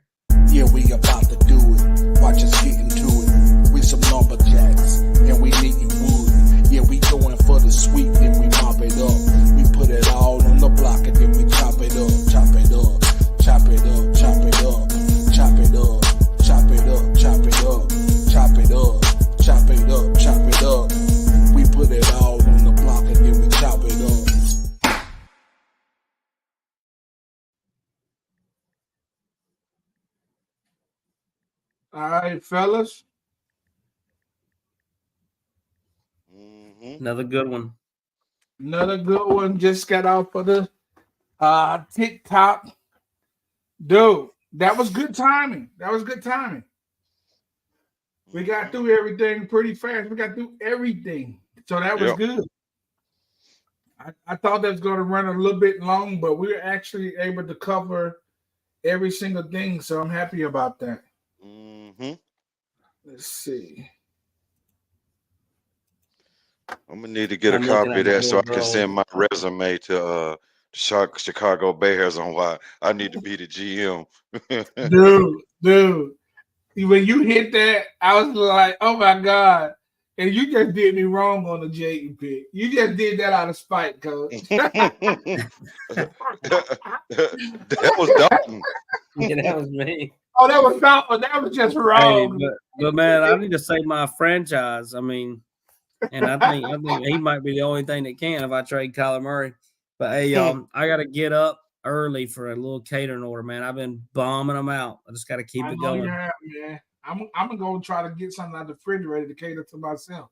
Yeah, we about to do it. Watch us get into it. We some lumberjacks, and we needing wood. Yeah, we going for the sweet, then we mop it up. We put it all on the block, and then we chop it up, chop it up, chop it up, chop it up, chop it up, chop it up, chop it up, chop it up, chop it up, chop it up. We put it all on the block, and then we chop it up. All right, fellas. Another good one. Another good one. Just got off of the TikTok. Dude, that was good timing. That was good timing. We got through everything pretty fast. We got through everything. So that was good. I thought that was going to run a little bit long, but we were actually able to cover every single thing. So I'm happy about that. Let's see. I'm gonna need to get a copy of that so I can send my resume to Chicago Bears on why I need to be the GM. Dude, when you hit that, I was like, oh my God. And you just did me wrong on the Jayden pick. You just did that out of spite, Coach. That was Dalton. Yeah, that was me. Oh, that was Dalton. That was just wrong. Hey, but man, I need to save my franchise. I mean, and I think he might be the only thing that can if I trade Kyler Murray. But hey, y'all, I got to get up early for a little catering order, man. I've been bombing them out. I just got to keep it going. You have, man. I'm gonna go try to get something out of the refrigerator to cater to myself.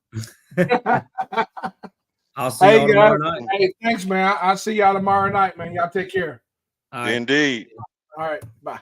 I'll see y'all tomorrow night. Hey, thanks, man. I'll see y'all tomorrow night, man. Y'all take care. All right. Indeed. All right. Bye.